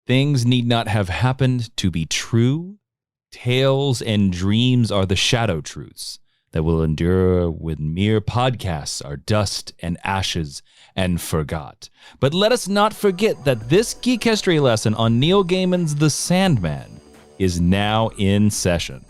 Things need not have happened to be true. Tales and dreams are the shadow truths that will endure when mere podcasts are dust and ashes and forgot. But let us not forget that this geek history lesson on Neil Gaiman's The Sandman is now in session.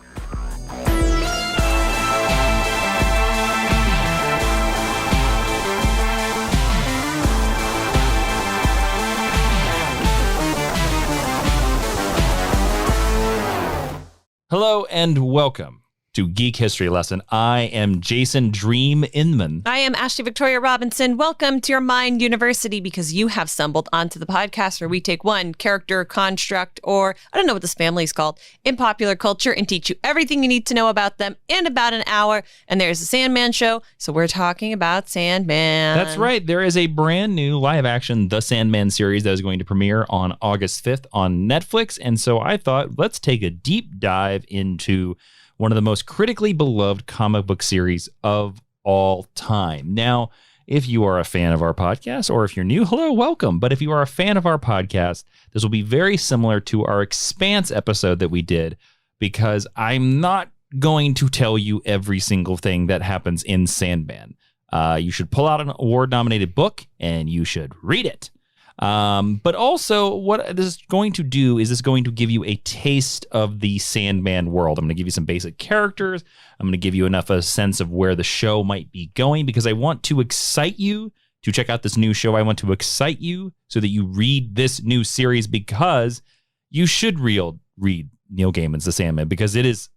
Hello and welcome to Geek History Lesson. I am Jason Dream Inman. I am Ashley Victoria Robinson. Welcome to your Mind University, because you have stumbled onto the podcast where we take one character, construct, or I don't know what this family is called, in popular culture and teach you everything you need to know about them in about an hour. And there's the Sandman show, so we're talking about Sandman. That's right. There is a brand new live action The Sandman series that is going to premiere on August 5th on Netflix. And so I thought, let's take a deep dive into one of the most critically beloved comic book series of all time. Now, if you are a fan of our podcast, or if you're new, hello, welcome. But if you are a fan of our podcast, this will be very similar to our Expanse episode that we did, because I'm not going to tell you every single thing that happens in Sandman. You should pull out an award-nominated book, and you should read it. But also, what this is going to do is it's going to give you a taste of the Sandman world. I'm going to give you some basic characters. I'm going to give you enough of a sense of where the show might be going, because I want to excite you to check out this new show. I want to excite you so that you read this new series, because you should read Neil Gaiman's The Sandman, because it is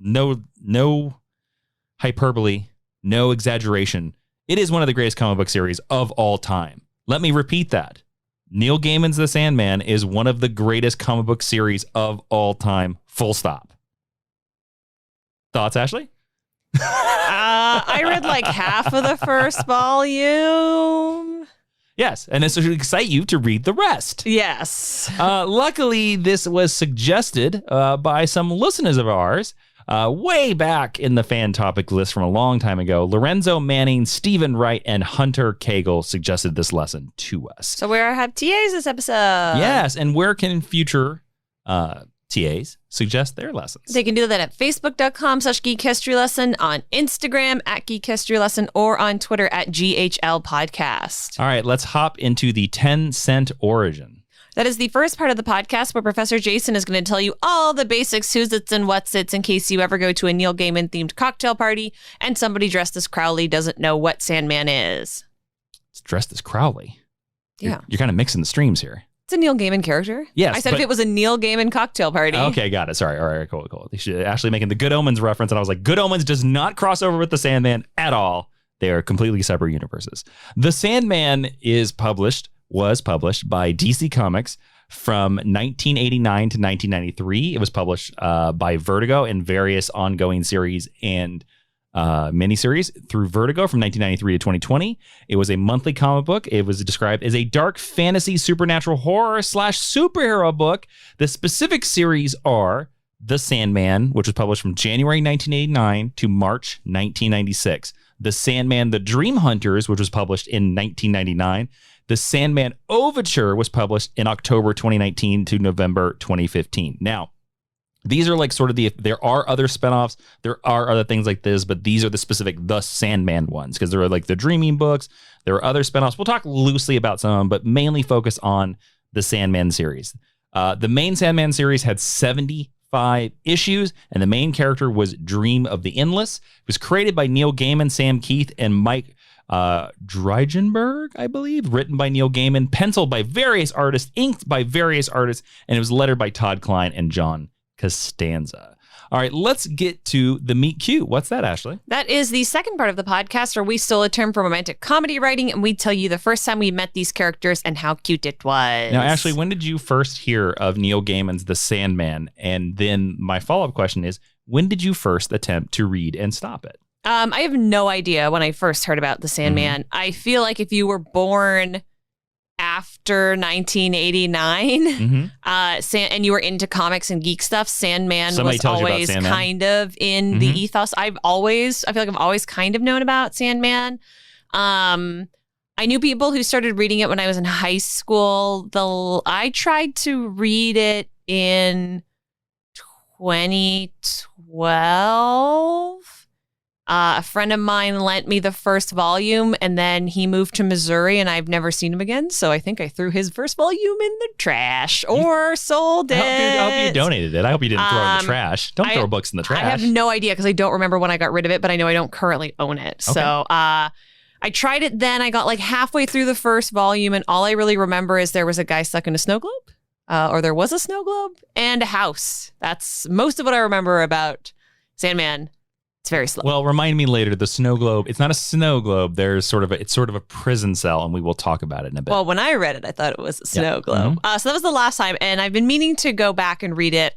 no hyperbole, no exaggeration. It is one of the greatest comic book series of all time. Let me repeat that. Neil Gaiman's The Sandman is one of the greatest comic book series of all time, full stop. Thoughts, Ashley? I read like half of the first volume. Yes, and this should excite you to read the rest. Yes. Luckily, this was suggested by some listeners of ours way back in the fan topic list from a long time ago. Lorenzo Manning, Stephen Wright, and Hunter Cagle suggested this lesson to us. So we have TAs this episode. Yes, and where can future TAs suggest their lessons? They can do that at facebook.com/Geek History Lesson, on Instagram at Geek History Lesson, or on Twitter at GHL Podcast. All right, let's hop into the 10-cent origin. That is the first part of the podcast where Professor Jason is going to tell you all the basics, who's its and what's its, in case you ever go to a Neil Gaiman themed cocktail party and somebody dressed as Crowley doesn't know what Sandman is. It's dressed as Crowley. Yeah. You're kind of mixing the streams here. It's a Neil Gaiman character. Yes. I said if it was a Neil Gaiman cocktail party. Okay, got it. Sorry. All right, cool. They should actually making the Good Omens reference, and I was like, Good Omens does not cross over with the Sandman at all. They are completely separate universes. The Sandman was published by DC Comics from 1989 to 1993. It was published by Vertigo in various ongoing series and miniseries through Vertigo from 1993 to 2020. It was a monthly comic book. It was described as a dark fantasy supernatural horror / superhero book. The specific series are The Sandman, which was published from January 1989 to March 1996. The Sandman, The Dream Hunters, which was published in 1999. The Sandman Overture was published in October 2019 to November 2015. Now, these are like sort of there are other spinoffs, there are other things like this, but these are the specific The Sandman ones, because there are like the Dreaming books, there are other spinoffs. We'll talk loosely about some of them, but mainly focus on the Sandman series. The main Sandman series had 75 issues, and the main character was Dream of the Endless. It was created by Neil Gaiman, Sam Keith, and Mike Dreigenberg, I believe, written by Neil Gaiman, penciled by various artists, inked by various artists, and it was lettered by Todd Klein and John Costanza. All right, let's get to the meet cute. What's that, Ashley? That is the second part of the podcast where we stole a term from romantic comedy writing, and we tell you the first time we met these characters and how cute it was. Now, Ashley, when did you first hear of Neil Gaiman's The Sandman? And then my follow-up question is, when did you first attempt to read and stop it? I have no idea when I first heard about The Sandman. I feel like if you were born after 1989 and you were into comics and geek stuff, Sandman was always kind of in the ethos. I feel like I've always kind of known about Sandman. I I knew people who started reading it when I was in high school. I tried to read it in 2012. A friend of mine lent me the first volume, and then he moved to Missouri, and I've never seen him again. So I think I threw his first volume in the trash or sold it. I hope you donated it. I hope you didn't throw it in the trash. Don't throw books in the trash. I have no idea because I don't remember when I got rid of it, but I know I don't currently own it. Okay. So I tried it then. I got like halfway through the first volume, and all I really remember is there was a guy stuck in a snow globe, or there was a snow globe, and a house. That's most of what I remember about Sandman. It's very slow. Well, remind me later, the snow globe, it's not a snow globe. It's sort of a prison cell, and we will talk about it in a bit. Well, when I read it, I thought it was a snow globe. Mm-hmm. So that was the last time, and I've been meaning to go back and read it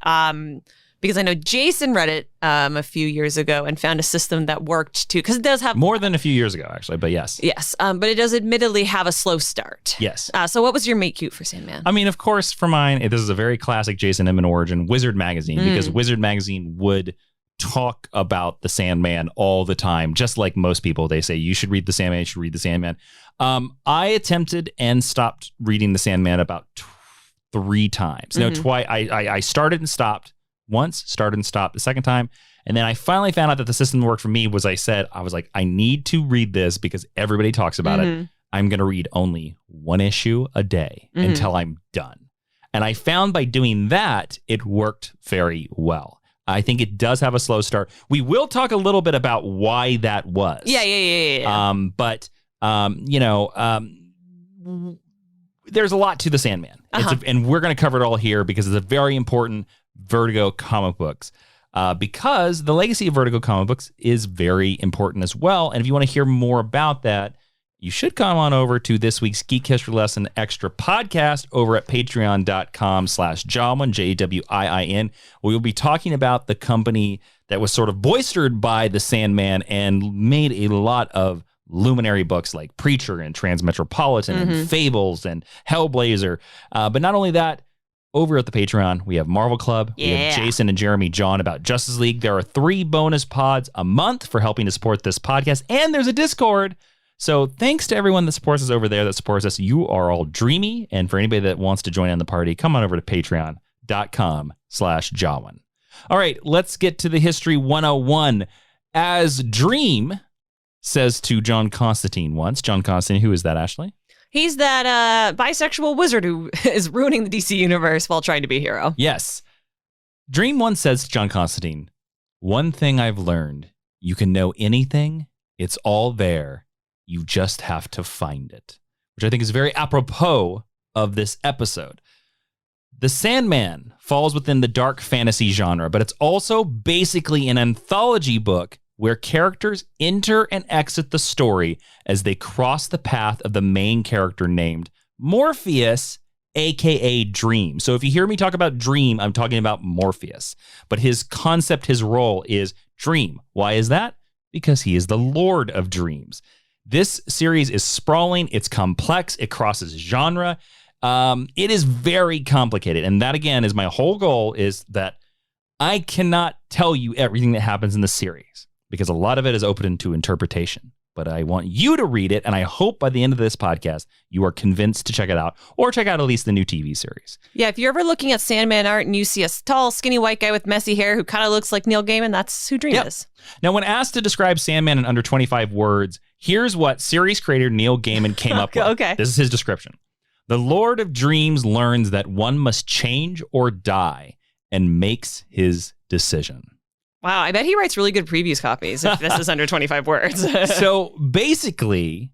because I know Jason read it a few years ago and found a system that worked too, because it does have... More than a few years ago, actually, but yes. Yes, but it does admittedly have a slow start. Yes. So what was your mate cute for Sandman? I mean, of course, for mine, this is a very classic Jason Inman origin, Wizard Magazine, because Wizard Magazine would talk about the Sandman all the time. Just like most people, they say, you should read the Sandman, you should read the Sandman. I attempted and stopped reading the Sandman about 3 times. No, twice. I started and stopped once, started and stopped the second time. And then I finally found out that the system that worked for me was I was like, I need to read this because everybody talks about it. I'm going to read only 1 issue a day until I'm done. And I found by doing that, it worked very well. I think it does have a slow start. We will talk a little bit about why that was. Yeah. But there's a lot to the Sandman. And we're going to cover it all here because it's a very important Vertigo comic books. Because the legacy of Vertigo comic books is very important as well. And if you want to hear more about that, you should come on over to this week's Geek History Lesson Extra podcast over at patreon.com/Jawiin, Jawiin. We will be talking about the company that was sort of boistered by the Sandman and made a lot of luminary books like Preacher and Transmetropolitan and Fables and Hellblazer. But not only that, over at the Patreon, we have Marvel Club. We have Jason and Jeremy John about Justice League. There are 3 bonus pods a month for helping to support this podcast. And there's a Discord. So thanks to everyone that supports us over there, that supports us. You are all dreamy. And for anybody that wants to join in the party, come on over to patreon.com/Jawiin. All right, let's get to the History 101. As Dream says to John Constantine once. John Constantine, who is that, Ashley? He's that bisexual wizard who is ruining the DC universe while trying to be a hero. Yes. Dream once says to John Constantine, "One thing I've learned, you can know anything, it's all there. You just have to find it," which I think is very apropos of this episode. The Sandman falls within the dark fantasy genre, but it's also basically an anthology book where characters enter and exit the story as they cross the path of the main character named Morpheus, aka Dream. So if you hear me talk about Dream, I'm talking about Morpheus. But his concept, his role is Dream. Why is that? Because he is the Lord of Dreams. This series is sprawling, it's complex, it crosses genre. It is very complicated. And that, again, is my whole goal, is that I cannot tell you everything that happens in the series because a lot of it is open to interpretation. But I want you to read it, and I hope by the end of this podcast, you are convinced to check it out, or check out at least the new TV series. Yeah, if you're ever looking at Sandman art and you see a tall, skinny white guy with messy hair who kind of looks like Neil Gaiman, that's who Dream is. Now, when asked to describe Sandman in under 25 words, here's what series creator Neil Gaiman came up with. Okay. This is his description. The Lord of Dreams learns that one must change or die and makes his decision. Wow, I bet he writes really good previews copies if this is under 25 words. So basically,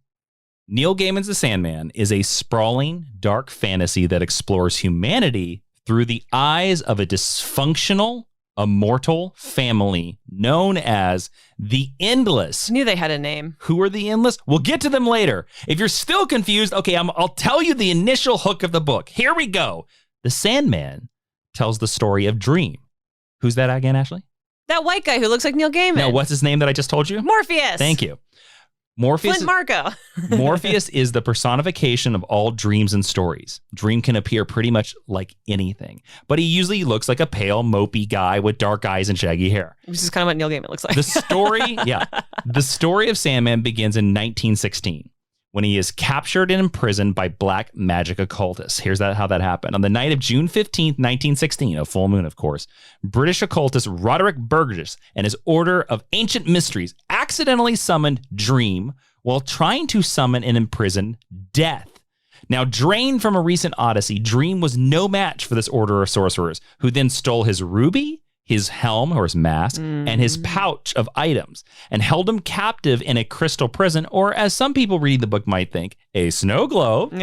Neil Gaiman's The Sandman is a sprawling, dark fantasy that explores humanity through the eyes of a dysfunctional, immortal family known as the Endless. I knew they had a name. Who are the Endless? We'll get to them later. If you're still confused, okay, I'll tell you the initial hook of the book. Here we go. The Sandman tells the story of Dream. Who's that again, Ashley? That white guy who looks like Neil Gaiman. No, what's his name that I just told you? Morpheus. Thank you. Morpheus. Flint Marko. Morpheus is the personification of all dreams and stories. Dream can appear pretty much like anything, but he usually looks like a pale, mopey guy with dark eyes and shaggy hair. Which is kind of what Neil Gaiman looks like. The story of Sandman begins in 1916 when he is captured and imprisoned by black magic occultists. Here's how that happened. On the night of June 15th, 1916, a full moon, of course, British occultist Roderick Burgess and his Order of Ancient Mysteries accidentally summoned Dream while trying to summon and imprison Death. Now, drained from a recent odyssey, Dream was no match for this order of sorcerers, who then stole his ruby, his helm or his mask, and his pouch of items, and held him captive in a crystal prison, or as some people reading the book might think, a snow globe, in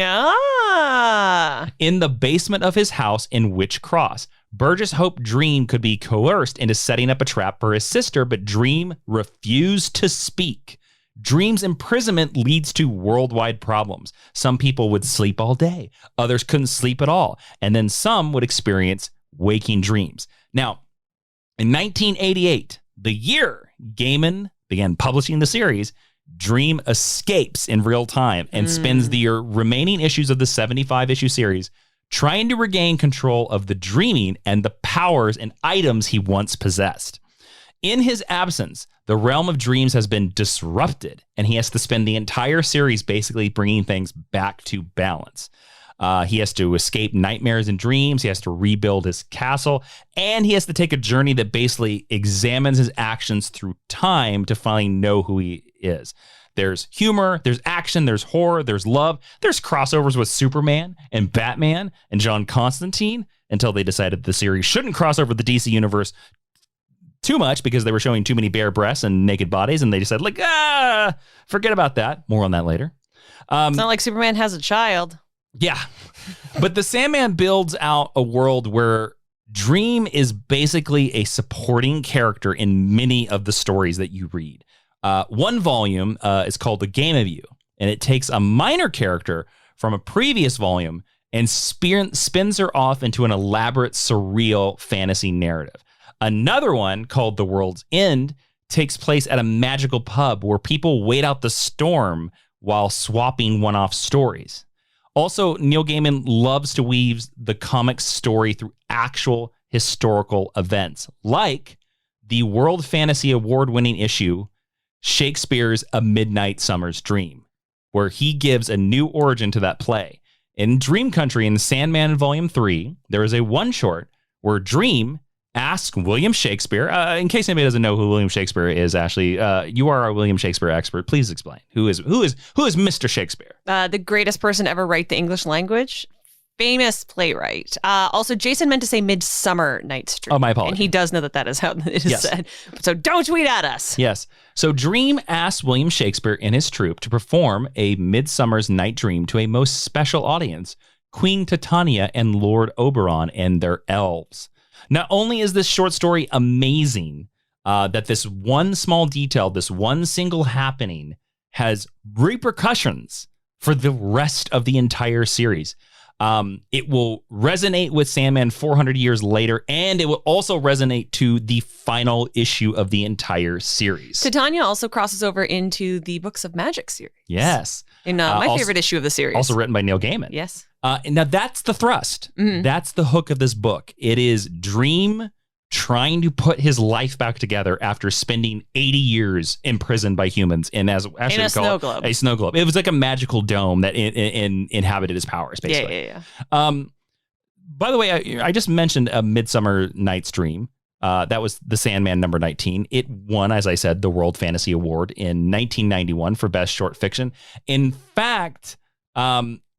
the basement of his house in Witch Cross. Burgess hoped Dream could be coerced into setting up a trap for his sister, but Dream refused to speak. Dream's imprisonment leads to worldwide problems. Some people would sleep all day, others couldn't sleep at all, and then some would experience waking dreams. Now, in 1988, the year Gaiman began publishing the series, Dream escapes in real time and spends the remaining issues of the 75-issue series trying to regain control of the dreaming and the powers and items he once possessed. In his absence, the realm of dreams has been disrupted, and he has to spend the entire series basically bringing things back to balance. He has to escape nightmares and dreams. He has to rebuild his castle, and he has to take a journey that basically examines his actions through time to finally know who he is. There's humor, there's action, there's horror, there's love, there's crossovers with Superman and Batman and John Constantine until they decided the series shouldn't cross over the DC universe too much because they were showing too many bare breasts and naked bodies, and they decided, forget about that. More on that later. It's not like Superman has a child. Yeah. But the Sandman builds out a world where Dream is basically a supporting character in many of the stories that you read. One volume is called The Game of You, and it takes a minor character from a previous volume and spins her off into an elaborate, surreal fantasy narrative. Another one called The World's End takes place at a magical pub where people wait out the storm while swapping one-off stories. Also, Neil Gaiman loves to weave the comic story through actual historical events, like the World Fantasy Award-winning issue, Shakespeare's A Midnight Summer's Dream, where he gives a new origin to that play. In Dream Country, in Sandman Volume 3, there is a one-short where Dream asks William Shakespeare, in case anybody doesn't know who William Shakespeare is, Ashley, you are our William Shakespeare expert. Please explain. Who is Mr. Shakespeare? The greatest person to ever write the English language. Famous playwright. Also, Jason meant to say Midsummer Night's Dream. Oh, my apologies. And he does know that is how it is said. So don't tweet at us. Yes. So Dream asks William Shakespeare and his troupe to perform A Midsummer's Night Dream to a most special audience, Queen Titania and Lord Oberon and their elves. Not only is this short story amazing, that this one small detail, this one single happening has repercussions for the rest of the entire series. It will resonate with Sandman 400 years later, and it will also resonate to the final issue of the entire series. Titania also crosses over into the Books of Magic series. Yes. In my favorite issue of the series. Also written by Neil Gaiman. Yes. Now that's the thrust. Mm-hmm. That's the hook of this book. It is Dream trying to put his life back together after spending 80 years imprisoned by humans in a snow globe. A snow globe. It was like a magical dome that inhabited his powers, basically. Yeah. By the way, I just mentioned A Midsummer Night's Dream. That was the Sandman number 19. It won, as I said, the World Fantasy Award in 1991 for Best Short Fiction. In fact,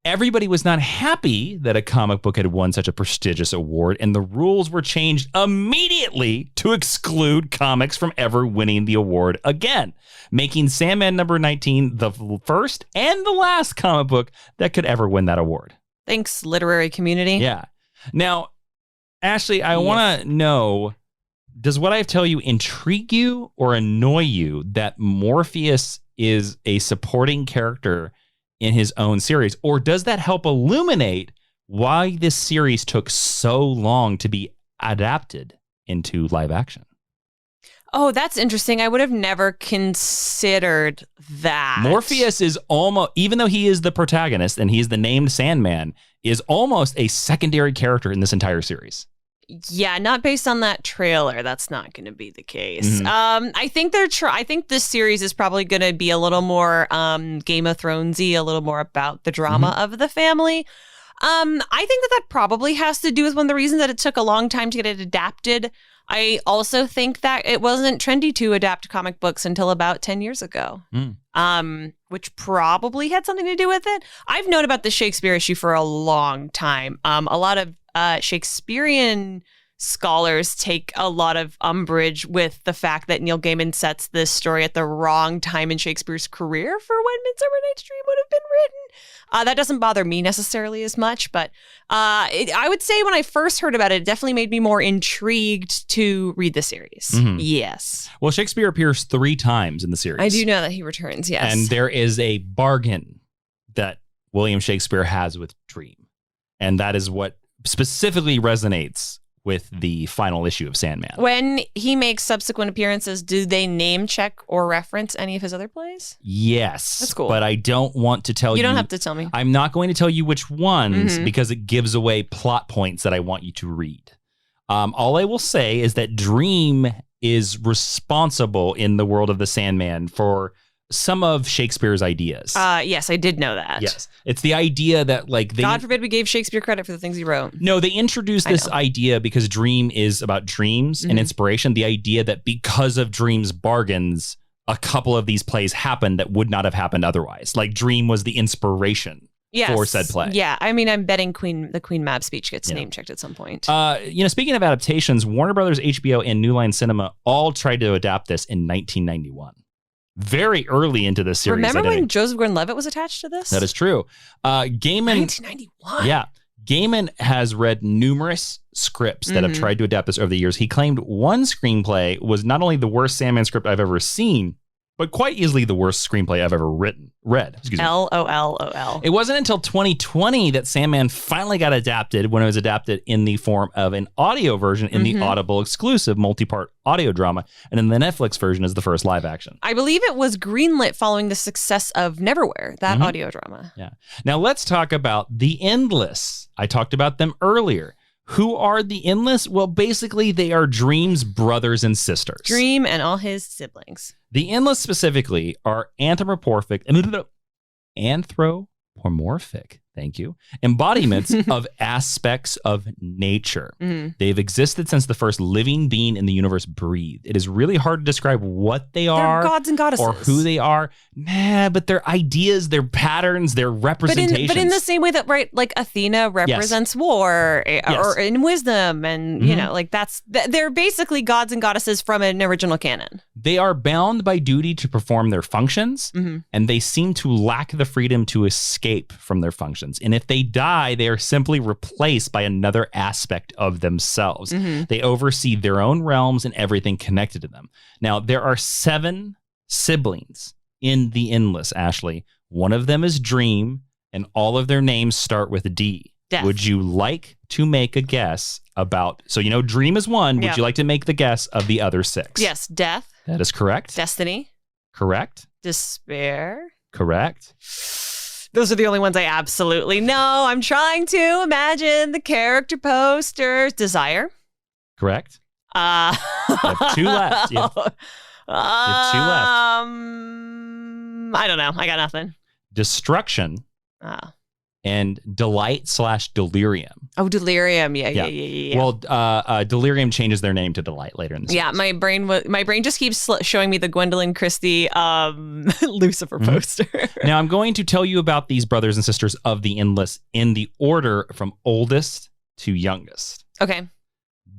everybody was not happy that a comic book had won such a prestigious award, and the rules were changed immediately to exclude comics from ever winning the award again, making Sandman number 19 the first and the last comic book that could ever win that award. Thanks, literary community. Yeah. Now, Ashley, I want to know, does what I tell you intrigue you or annoy you that Morpheus is a supporting character in his own series? Or does that help illuminate why this series took so long to be adapted into live action? Oh, that's interesting. I would have never considered that. Morpheus is almost, even though he is the protagonist and he's the named Sandman, is almost a secondary character in this entire series. Yeah, not based on that trailer. That's not going to be the case. Mm-hmm. I think I think this series is probably going to be a little more Game of Thronesy, a little more about the drama of the family. I think that probably has to do with one of the reasons that it took a long time to get it adapted. I also think that it wasn't trendy to adapt comic books until about 10 years ago, which probably had something to do with it. I've known about the Shakespeare issue for a long time. A lot of Shakespearean scholars take a lot of umbrage with the fact that Neil Gaiman sets this story at the wrong time in Shakespeare's career for when Midsummer Night's Dream would have been written. That doesn't bother me necessarily as much, but I would say when I first heard about it, it definitely made me more intrigued to read the series. Yes. Well, Shakespeare appears 3 times in the series. I do know that he returns, yes. And there is a bargain that William Shakespeare has with Dream. And that is what specifically resonates with the final issue of Sandman. When he makes subsequent appearances, do they name check or reference any of his other plays? Yes. That's cool. But I don't want to tell you. You don't have to tell me. I'm not going to tell you which ones because it gives away plot points that I want you to read. All I will say is that Dream is responsible in the world of the Sandman for some of Shakespeare's ideas. Yes, I did know that. Yes. It's the idea that God forbid we gave Shakespeare credit for the things he wrote. No, they introduced this idea because Dream is about dreams and inspiration. The idea that because of Dream's bargains, a couple of these plays happened that would not have happened otherwise. Like Dream was the inspiration for said play. Yeah, I mean, I'm betting the Queen Mab speech gets name checked at some point. Speaking of adaptations, Warner Brothers, HBO, and New Line Cinema all tried to adapt this in 1991. Very early into the series. Remember when Joseph Gordon-Levitt was attached to this? That is true. Gaiman... 1991. Yeah. Gaiman has read numerous scripts that have tried to adapt this over the years. He claimed one screenplay was not only the worst Sandman script I've ever seen, but quite easily the worst screenplay I've ever read. Excuse me. LOL. It wasn't until 2020 that Sandman finally got adapted when it was adapted in the form of an audio version in the Audible exclusive multi-part audio drama, and then the Netflix version is the first live action. I believe it was greenlit following the success of Neverwhere, that audio drama. Yeah. Now let's talk about the Endless. I talked about them earlier. Who are the Endless? Well, basically, they are Dream's brothers and sisters. Dream and all his siblings. The Endless specifically are anthropomorphic, thank you, embodiments of aspects of nature. They've existed since the first living being in the universe breathed. It is really hard to describe what they are. They're gods and goddesses. Or who they are. But their ideas, their patterns, their representations. But in the same way that, right, like Athena represents war or in wisdom and, they're basically gods and goddesses from an original canon. They are bound by duty to perform their functions, and they seem to lack the freedom to escape from their functions. And if they die, they are simply replaced by another aspect of themselves. They oversee their own realms and everything connected to them. Now, there are 7 siblings in the Endless, Ashley. One of them is Dream, and all of their names start with D. Death. Would you like to make a guess about... So, Dream is one. Would you like to make the guess of the other 6? Yes. Death. That is correct. Destiny. Correct. Despair. Correct. Those are the only ones I absolutely know. I'm trying to imagine the character posters. Desire. Correct. You have 2 left. You have 2 left. I don't know. I got nothing. Destruction. And Delight/Delirium. Oh, Delirium. Yeah. Well, Delirium changes their name to Delight later in the series. Yeah, my brain just keeps showing me the Gwendolyn Christie Lucifer poster. Now, I'm going to tell you about these brothers and sisters of the Endless in the order from oldest to youngest. Okay.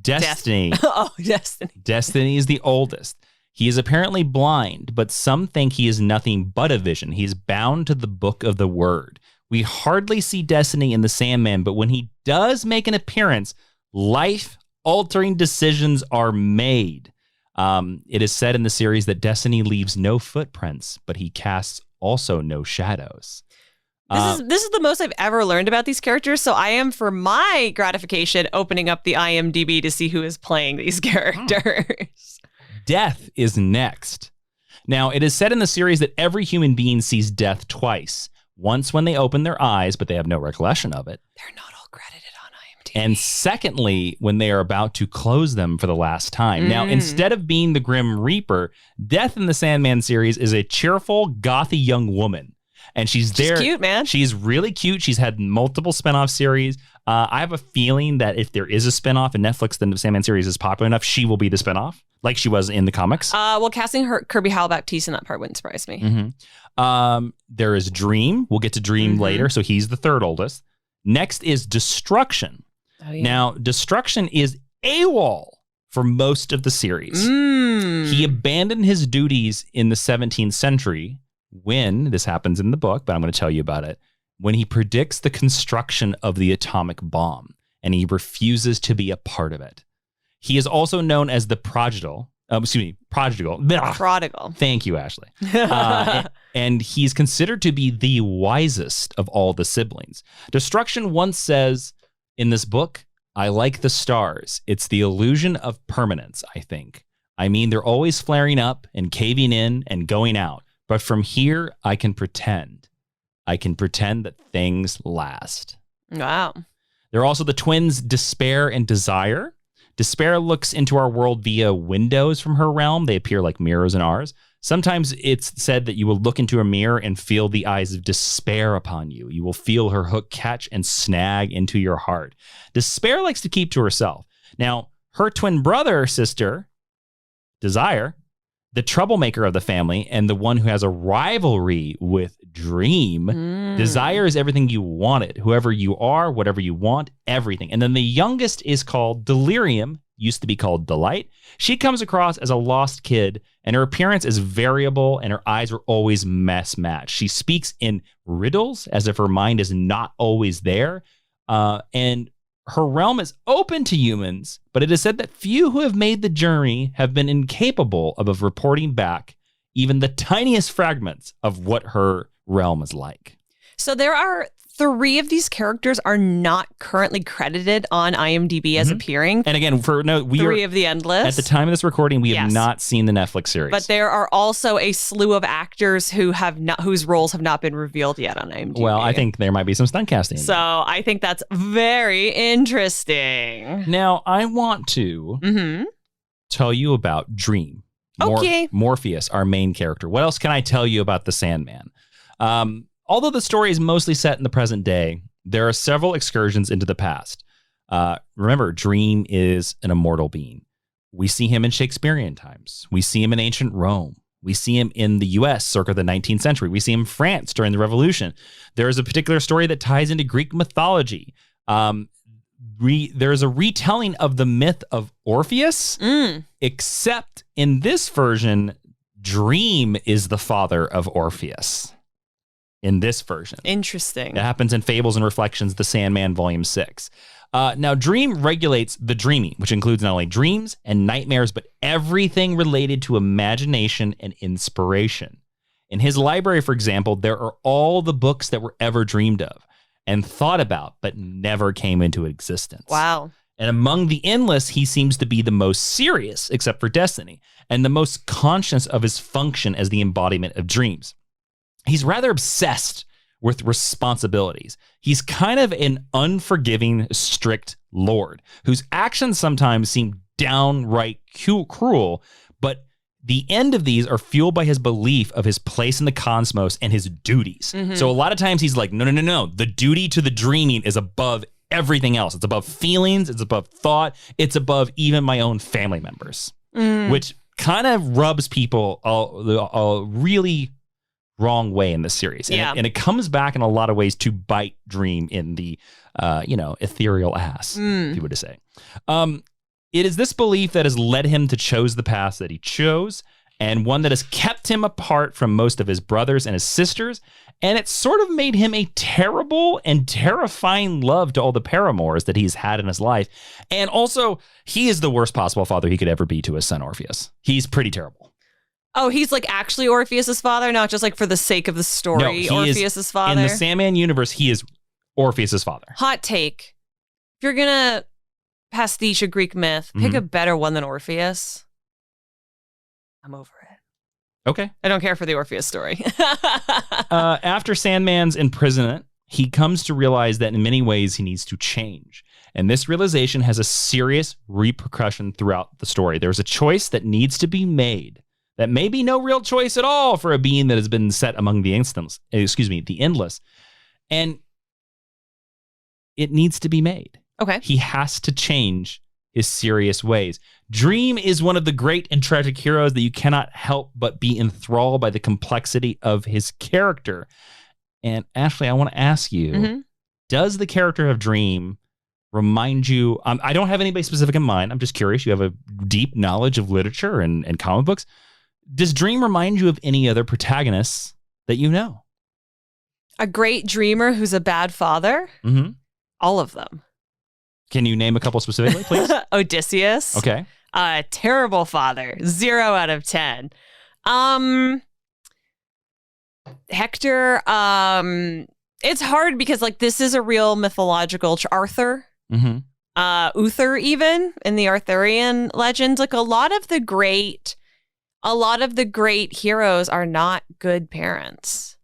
Destiny. Destiny. Destiny is the oldest. He is apparently blind, but some think he is nothing but a vision. He is bound to the book of the word. We hardly see Destiny in the Sandman, but when he does make an appearance, life-altering decisions are made. It is said in the series that Destiny leaves no footprints, but he casts also no shadows. This is the most I've ever learned about these characters, so I am, for my gratification, opening up the IMDb to see who is playing these characters. Death is next. Now, it is said in the series that every human being sees death twice. Once when they open their eyes, but they have no recollection of it. They're not all credited on And secondly, when they are about to close them for the last time. Now, instead of being the Grim Reaper, Death in the Sandman series is a cheerful, gothy young woman. And she's cute, man. She's really cute. She's had multiple spinoff series. I have a feeling that if there is a spinoff in Netflix, then the Sandman series is popular enough, she will be the spinoff, like she was in the comics. Well, casting her Kirby Howell-Baptiste in that part wouldn't surprise me. There is Dream. We'll get to Dream later, so he's the third oldest. Next is Destruction. Oh, yeah. Now, Destruction is AWOL for most of the series. He abandoned his duties in the 17th century when, this happens in the book, but I'm going to tell you about it, when he predicts the construction of the atomic bomb, and he refuses to be a part of it. He is also known as the prodigal. Prodigal. Thank you, Ashley. And he's considered to be the wisest of all the siblings. Destruction once says in this book, I like the stars. It's the illusion of permanence, I think. I mean, they're always flaring up and caving in and going out. But from here, I can pretend. I can pretend that things last. Wow. There are also the twins Despair and Desire. Despair looks into our world via windows from her realm. They appear like mirrors in ours. Sometimes it's said that you will look into a mirror and feel the eyes of despair upon you. You will feel her hook catch and snag into your heart. Despair likes to keep to herself. Now, her twin brother, sister, Desire, the troublemaker of the family and the one who has a rivalry with Dream. Desire is everything you wanted. Whoever you are, whatever you want, everything. And then the youngest is called Delirium, used to be called Delight. She comes across as a lost kid, and her appearance is variable, and her eyes are always mismatched. She speaks in riddles as if her mind is not always there. And her realm is open to humans, but it is said that few who have made the journey have been incapable of reporting back even the tiniest fragments of what her realm is like. So there are 3 of these characters are not currently credited on IMDb as appearing. And again, we 3 of the Endless. At the time of this recording, we have not seen the Netflix series. But there are also a slew of actors whose roles have not been revealed yet on IMDb. Well, I think there might be some stunt casting. So I think that's very interesting. Now, I want to tell you about Dream. Morpheus, our main character. What else can I tell you about the Sandman? Although the story is mostly set in the present day, there are several excursions into the past. Remember, Dream is an immortal being. We see him in Shakespearean times. We see him in ancient Rome. We see him in the U.S. circa the 19th century. We see him in France during the Revolution. There is a particular story that ties into Greek mythology. There is a retelling of the myth of Orpheus, except in this version, Dream is the father of Orpheus. In this version. Interesting. That happens in Fables and Reflections, The Sandman, Volume 6. Now, Dream regulates the dreaming, which includes not only dreams and nightmares, but everything related to imagination and inspiration. In his library, for example, there are all the books that were ever dreamed of and thought about, but never came into existence. Wow. And among the Endless, he seems to be the most serious, except for Destiny, and the most conscious of his function as the embodiment of dreams. He's rather obsessed with responsibilities. He's kind of an unforgiving, strict lord whose actions sometimes seem downright cruel, but the end of these are fueled by his belief of his place in the cosmos and his duties. So a lot of times he's like, no. The duty to the dreaming is above everything else. It's above feelings. It's above thought. It's above even my own family members, which kind of rubs people a really wrong way in this series. And it comes back in a lot of ways to bite Dream in the, ethereal ass, if you were to say. It is this belief that has led him to choose the path that he chose, and one that has kept him apart from most of his brothers and his sisters, and it sort of made him a terrible and terrifying love to all the paramours that he's had in his life. And also, he is the worst possible father he could ever be to his son Orpheus. He's pretty terrible. Oh, he's like actually Orpheus's father, not just like for the sake of the story. No, Orpheus's father. In the Sandman universe, he is Orpheus's father. Hot take. If you're going to pastiche a Greek myth, pick a better one than Orpheus. I'm over it. Okay. I don't care for the Orpheus story. After Sandman's imprisonment, he comes to realize that in many ways he needs to change. And this realization has a serious repercussion throughout the story. There's a choice that needs to be made that may be no real choice at all for a being that has been set among the endless. And it needs to be made. Okay. He has to change his serious ways. Dream is one of the great and tragic heroes that you cannot help but be enthralled by the complexity of his character. And Ashley, I want to ask you, does the character of Dream remind you, I don't have anybody specific in mind, I'm just curious, you have a deep knowledge of literature and comic books. Does Dream remind you of any other protagonists that you know? A great dreamer who's a bad father? All of them. Can you name a couple specifically, please? Odysseus. Okay. Terrible father. 0 out of 10. Hector. It's hard because like this is a real mythological Arthur. Uther, even in the Arthurian legends, like a lot of the great heroes are not good parents.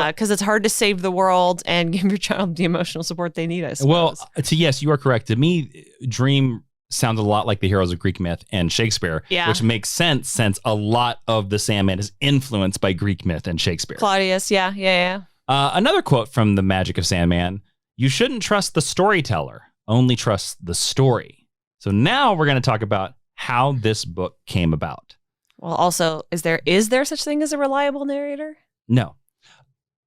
Because it's hard to save the world and give your child the emotional support they need, I suppose. Well, yes, you are correct. To me, Dream sounds a lot like the heroes of Greek myth and Shakespeare, which makes sense since a lot of the Sandman is influenced by Greek myth and Shakespeare. Claudius, yeah. Another quote from The Magic of Sandman, "You shouldn't trust the storyteller, only trust the story." So now we're going to talk about how this book came about. Well, also, is there such thing as a reliable narrator? No.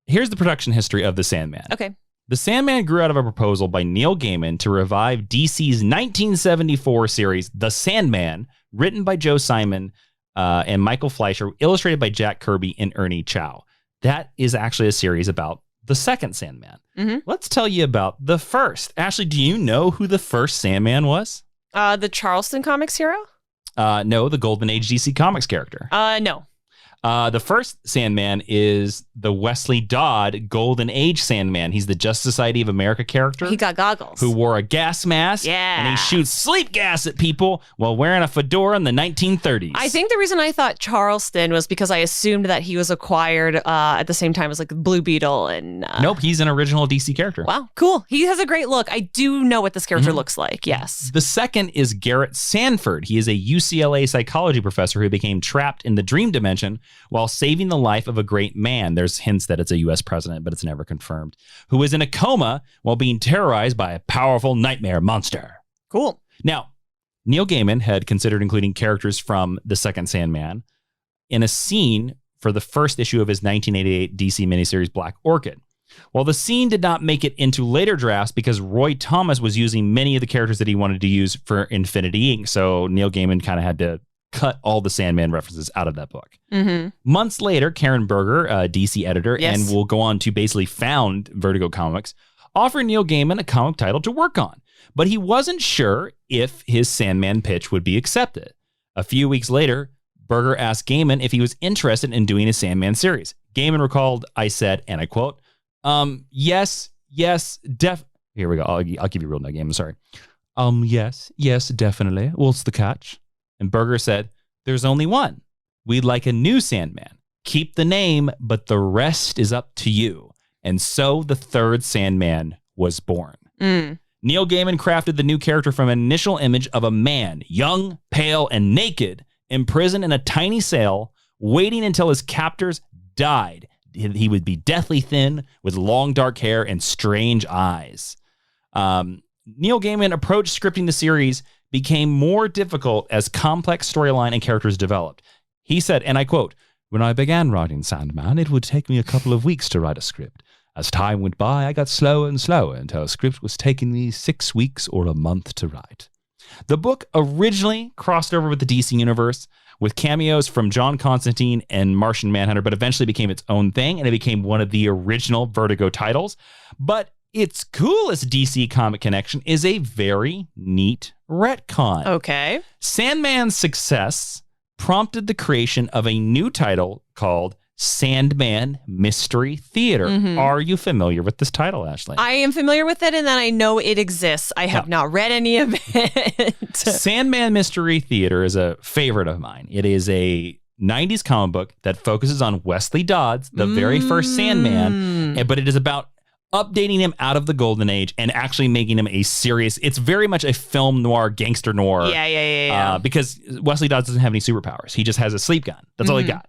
Here's the production history of The Sandman. Okay. The Sandman grew out of a proposal by Neil Gaiman to revive DC's 1974 series, The Sandman, written by Joe Simon and Michael Fleischer, illustrated by Jack Kirby and Ernie Chow. That is actually a series about the second Sandman. Let's tell you about the first. Ashley, do you know who the first Sandman was? The Charleston Comics hero? No, the Golden Age DC Comics character. No. The first Sandman is the Wesley Dodd Golden Age Sandman. He's the Justice Society of America character. He got goggles. Who wore a gas mask. Yeah. And he shoots sleep gas at people while wearing a fedora in the 1930s. I think the reason I thought Charleston was because I assumed that he was acquired at the same time as like Blue Beetle and... Nope, he's an original DC character. Wow, cool. He has a great look. I do know what this character looks like, yes. The second is Garrett Sanford. He is a UCLA psychology professor who became trapped in the dream dimension while saving the life of a great man. There's hints that it's a U.S. president, but it's never confirmed, who was in a coma while being terrorized by a powerful nightmare monster. Cool. Now, Neil Gaiman had considered including characters from the second Sandman in a scene for the first issue of his 1988 DC miniseries Black Orchid. Well, the scene did not make it into later drafts because Roy Thomas was using many of the characters that he wanted to use for Infinity Inc., so Neil Gaiman kind of had to cut all the Sandman references out of that book. Months later, Karen Berger, a DC editor, and will go on to basically found Vertigo Comics, offered Neil Gaiman a comic title to work on, but he wasn't sure if his Sandman pitch would be accepted. A few weeks later, Berger asked Gaiman if he was interested in doing a Sandman series. Gaiman recalled, I said, and I quote, yes, here we go. I'll give you a real no, Gaiman, sorry. Yes, definitely. What's the catch? And Berger said, there's only one. We'd like a new Sandman. Keep the name, but the rest is up to you. And so the third Sandman was born. Neil Gaiman crafted the new character from an initial image of a man, young, pale, and naked, imprisoned in a tiny cell, waiting until his captors died. He would be deathly thin, with long dark hair and strange eyes. Neil Gaiman approached scripting the series became more difficult as complex storyline and characters developed. He said, and I quote, when I began writing Sandman, it would take me a couple of weeks to write a script. As time went by, I got slower and slower until a script was taking me 6 weeks or a month to write. The book originally crossed over with the DC universe with cameos from John Constantine and Martian Manhunter, but eventually became its own thing, and it became one of the original Vertigo titles. But its coolest DC comic connection is a very neat retcon. Okay. Sandman's success prompted the creation of a new title called Sandman Mystery Theater. Are you familiar with this title, Ashley? I am familiar with it, and then I know it exists. I have not read any of it. Sandman Mystery Theater is a favorite of mine. It is a 90s comic book that focuses on Wesley Dodds, the very first Sandman, but it is about updating him out of the golden age and actually making him a serious, it's very much a film noir, gangster noir. Yeah. Because Wesley Dodds doesn't have any superpowers. He just has a sleep gun. That's all he got.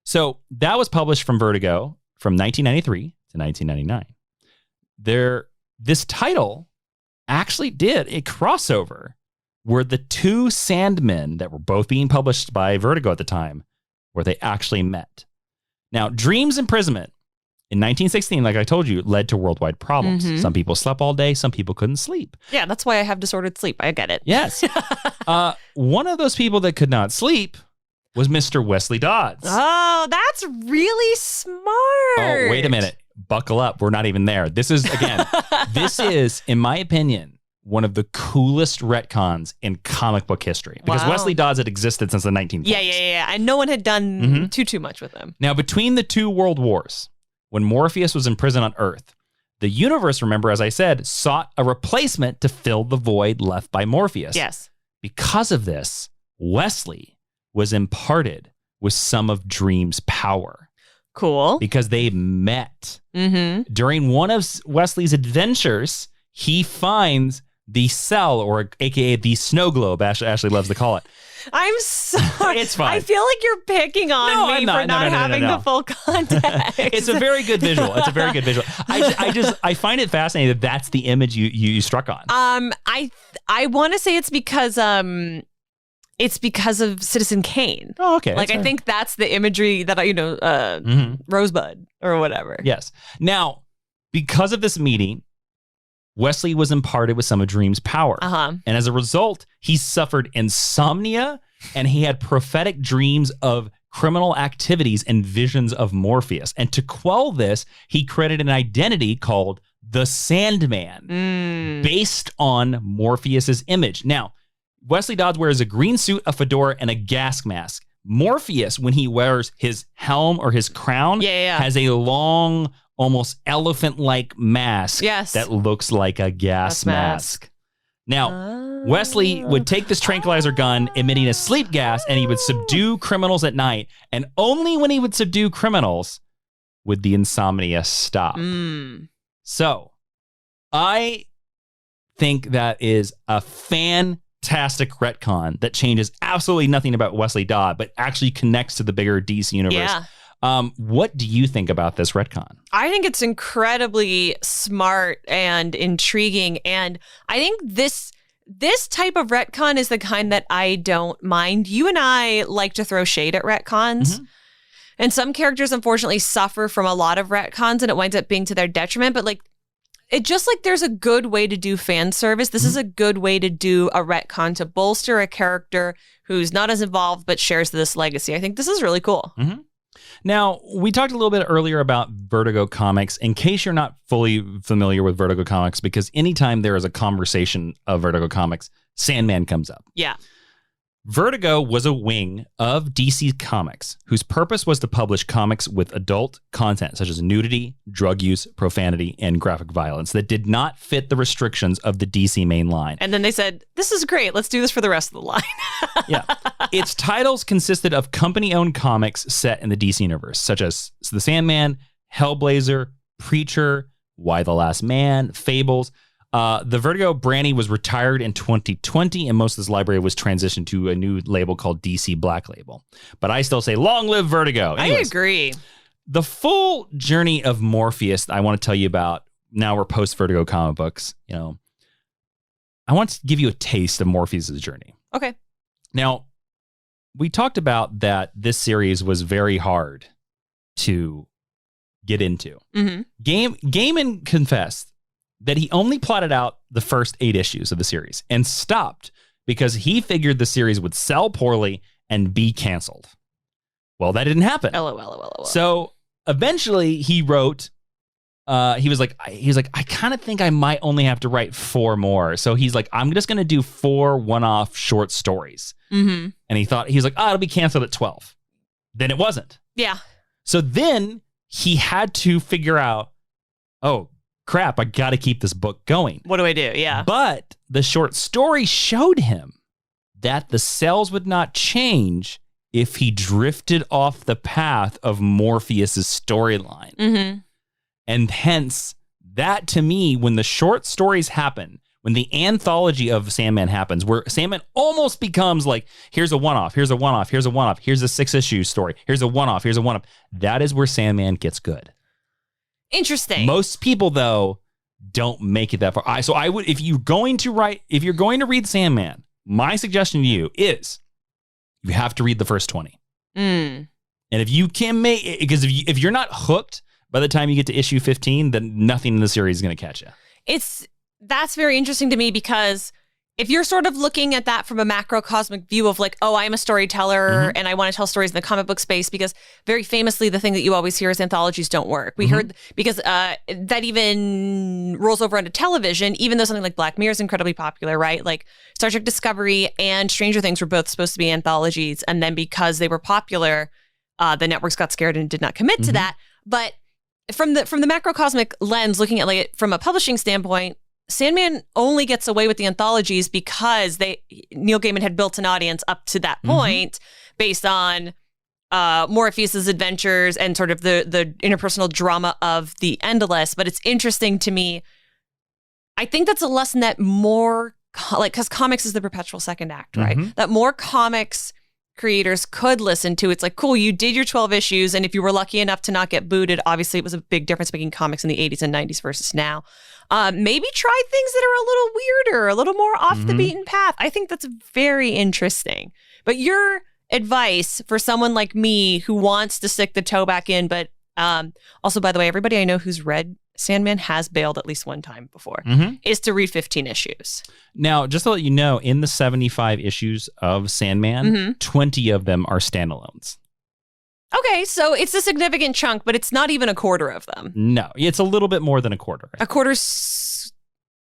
So that was published from Vertigo from 1993 to 1999. This title actually did a crossover where the two Sandmen that were both being published by Vertigo at the time, where they actually met. Now, Dream's imprisonment in 1916, like I told you, led to worldwide problems. Some people slept all day. Some people couldn't sleep. Yeah, that's why I have disordered sleep. I get it. Yes. One of those people that could not sleep was Mr. Wesley Dodds. Oh, that's really smart. Oh, wait a minute. Buckle up. We're not even there. This is, in my opinion, one of the coolest retcons in comic book history. Because Wesley Dodds had existed since the 1940s. Yeah. And no one had done too much with him. Now, between the two world wars, when Morpheus was imprisoned on Earth, the universe, remember, as I said, sought a replacement to fill the void left by Morpheus. Yes. Because of this, Wesley was imparted with some of Dream's power. Cool. Because they met. During one of Wesley's adventures, he finds the cell, or AKA the snow globe, Ashley loves to call it. I'm sorry. It's fine. I feel like you're picking on me for not having the full context. It's a very good visual. I find it fascinating that that's the image you struck on. I want to say it's because of Citizen Kane. Oh, okay. Like, I think that's the imagery that Rosebud or whatever. Yes. Now, because of this meeting, Wesley was imparted with some of Dream's power. And as a result, he suffered insomnia and he had prophetic dreams of criminal activities and visions of Morpheus. And to quell this, he created an identity called the Sandman, based on Morpheus's image. Now, Wesley Dodds wears a green suit, a fedora, and a gas mask. Morpheus, when he wears his helm or his crown, has a long, almost elephant-like mask that looks like a gas mask. Now, Wesley would take this tranquilizer gun emitting a sleep gas, and he would subdue criminals at night. And only when he would subdue criminals would the insomnia stop. So, I think that is a fantastic retcon that changes absolutely nothing about Wesley Dodds, but actually connects to the bigger DC universe. What do you think about this retcon? I think it's incredibly smart and intriguing. And I think this type of retcon is the kind that I don't mind. You and I like to throw shade at retcons. And some characters, unfortunately, suffer from a lot of retcons and it winds up being to their detriment. But there's a good way to do fan service. This is a good way to do a retcon to bolster a character who's not as involved but shares this legacy. I think this is really cool. Now, we talked a little bit earlier about Vertigo Comics. In case you're not fully familiar with Vertigo Comics, because anytime there is a conversation of Vertigo Comics, Sandman comes up. Yeah. Vertigo was a wing of DC Comics whose purpose was to publish comics with adult content such as nudity, drug use, profanity, and graphic violence that did not fit the restrictions of the DC main line. And then they said, this is great. Let's do this for the rest of the line. Yeah. Its titles consisted of company-owned comics set in the DC universe, such as The Sandman, Hellblazer, Preacher, Why the Last Man, Fables. The Vertigo branding was retired in 2020, and most of this library was transitioned to a new label called DC Black Label. But I still say, long live Vertigo. Anyways, I agree. The full journey of Morpheus I want to tell you about, now we're post-Vertigo comic books. I want to give you a taste of Morpheus's journey. Okay. Now, we talked about that this series was very hard to get into. Gaiman confessed that he only plotted out the first 8 issues of the series and stopped because he figured the series would sell poorly and be canceled. Well, that didn't happen. LOL. So eventually he wrote, he was like, I kind of think I might only have to write 4 more. So he's like, I'm just going to do 4 one-off short stories. And he's like, it'll be canceled at 12. Then it wasn't. Yeah. So then he had to figure out, oh, crap, I got to keep this book going. What do I do? Yeah. But the short story showed him that the sales would not change if he drifted off the path of Morpheus's storyline. And hence, that to me, when the short stories happen, when the anthology of Sandman happens, where Sandman almost becomes like, here's a one-off, here's a one-off, here's a one-off, here's a 6-issue story, here's a one-off, here's a one-off. That is where Sandman gets good. Interesting. Most people, though, don't make it that far. So I would, if you're going to read Sandman, my suggestion to you is you have to read the first 20. And if you can make, because if you're not hooked by the time you get to issue 15, then nothing in the series is going to catch you. That's very interesting to me, because if you're sort of looking at that from a macrocosmic view of like, oh, I'm a storyteller and I want to tell stories in the comic book space, because very famously, the thing that you always hear is anthologies don't work. We heard, because that even rolls over onto television, even though something like Black Mirror is incredibly popular, right? Like Star Trek Discovery and Stranger Things were both supposed to be anthologies. And then because they were popular, the networks got scared and did not commit to that. But from the macrocosmic lens, looking at like it from a publishing standpoint, Sandman only gets away with the anthologies because Neil Gaiman had built an audience up to that point based on Morpheus's adventures and sort of the interpersonal drama of the Endless. But it's interesting to me. I think that's a lesson that more, because comics is the perpetual second act, right? That more comics creators could listen to. It's like, cool, you did your 12 issues, and if you were lucky enough to not get booted, obviously it was a big difference making comics in the 80s and 90s versus now. Maybe try things that are a little weirder, a little more off the beaten path. I think that's very interesting. But your advice for someone like me who wants to stick the toe back in, but also, by the way, everybody I know who's read Sandman has bailed at least one time before, is to read 15 issues. Now, just to let you know, in the 75 issues of Sandman, 20 of them are standalones. Okay, so it's a significant chunk, but it's not even a quarter of them. No, it's a little bit more than a quarter. A quarter's...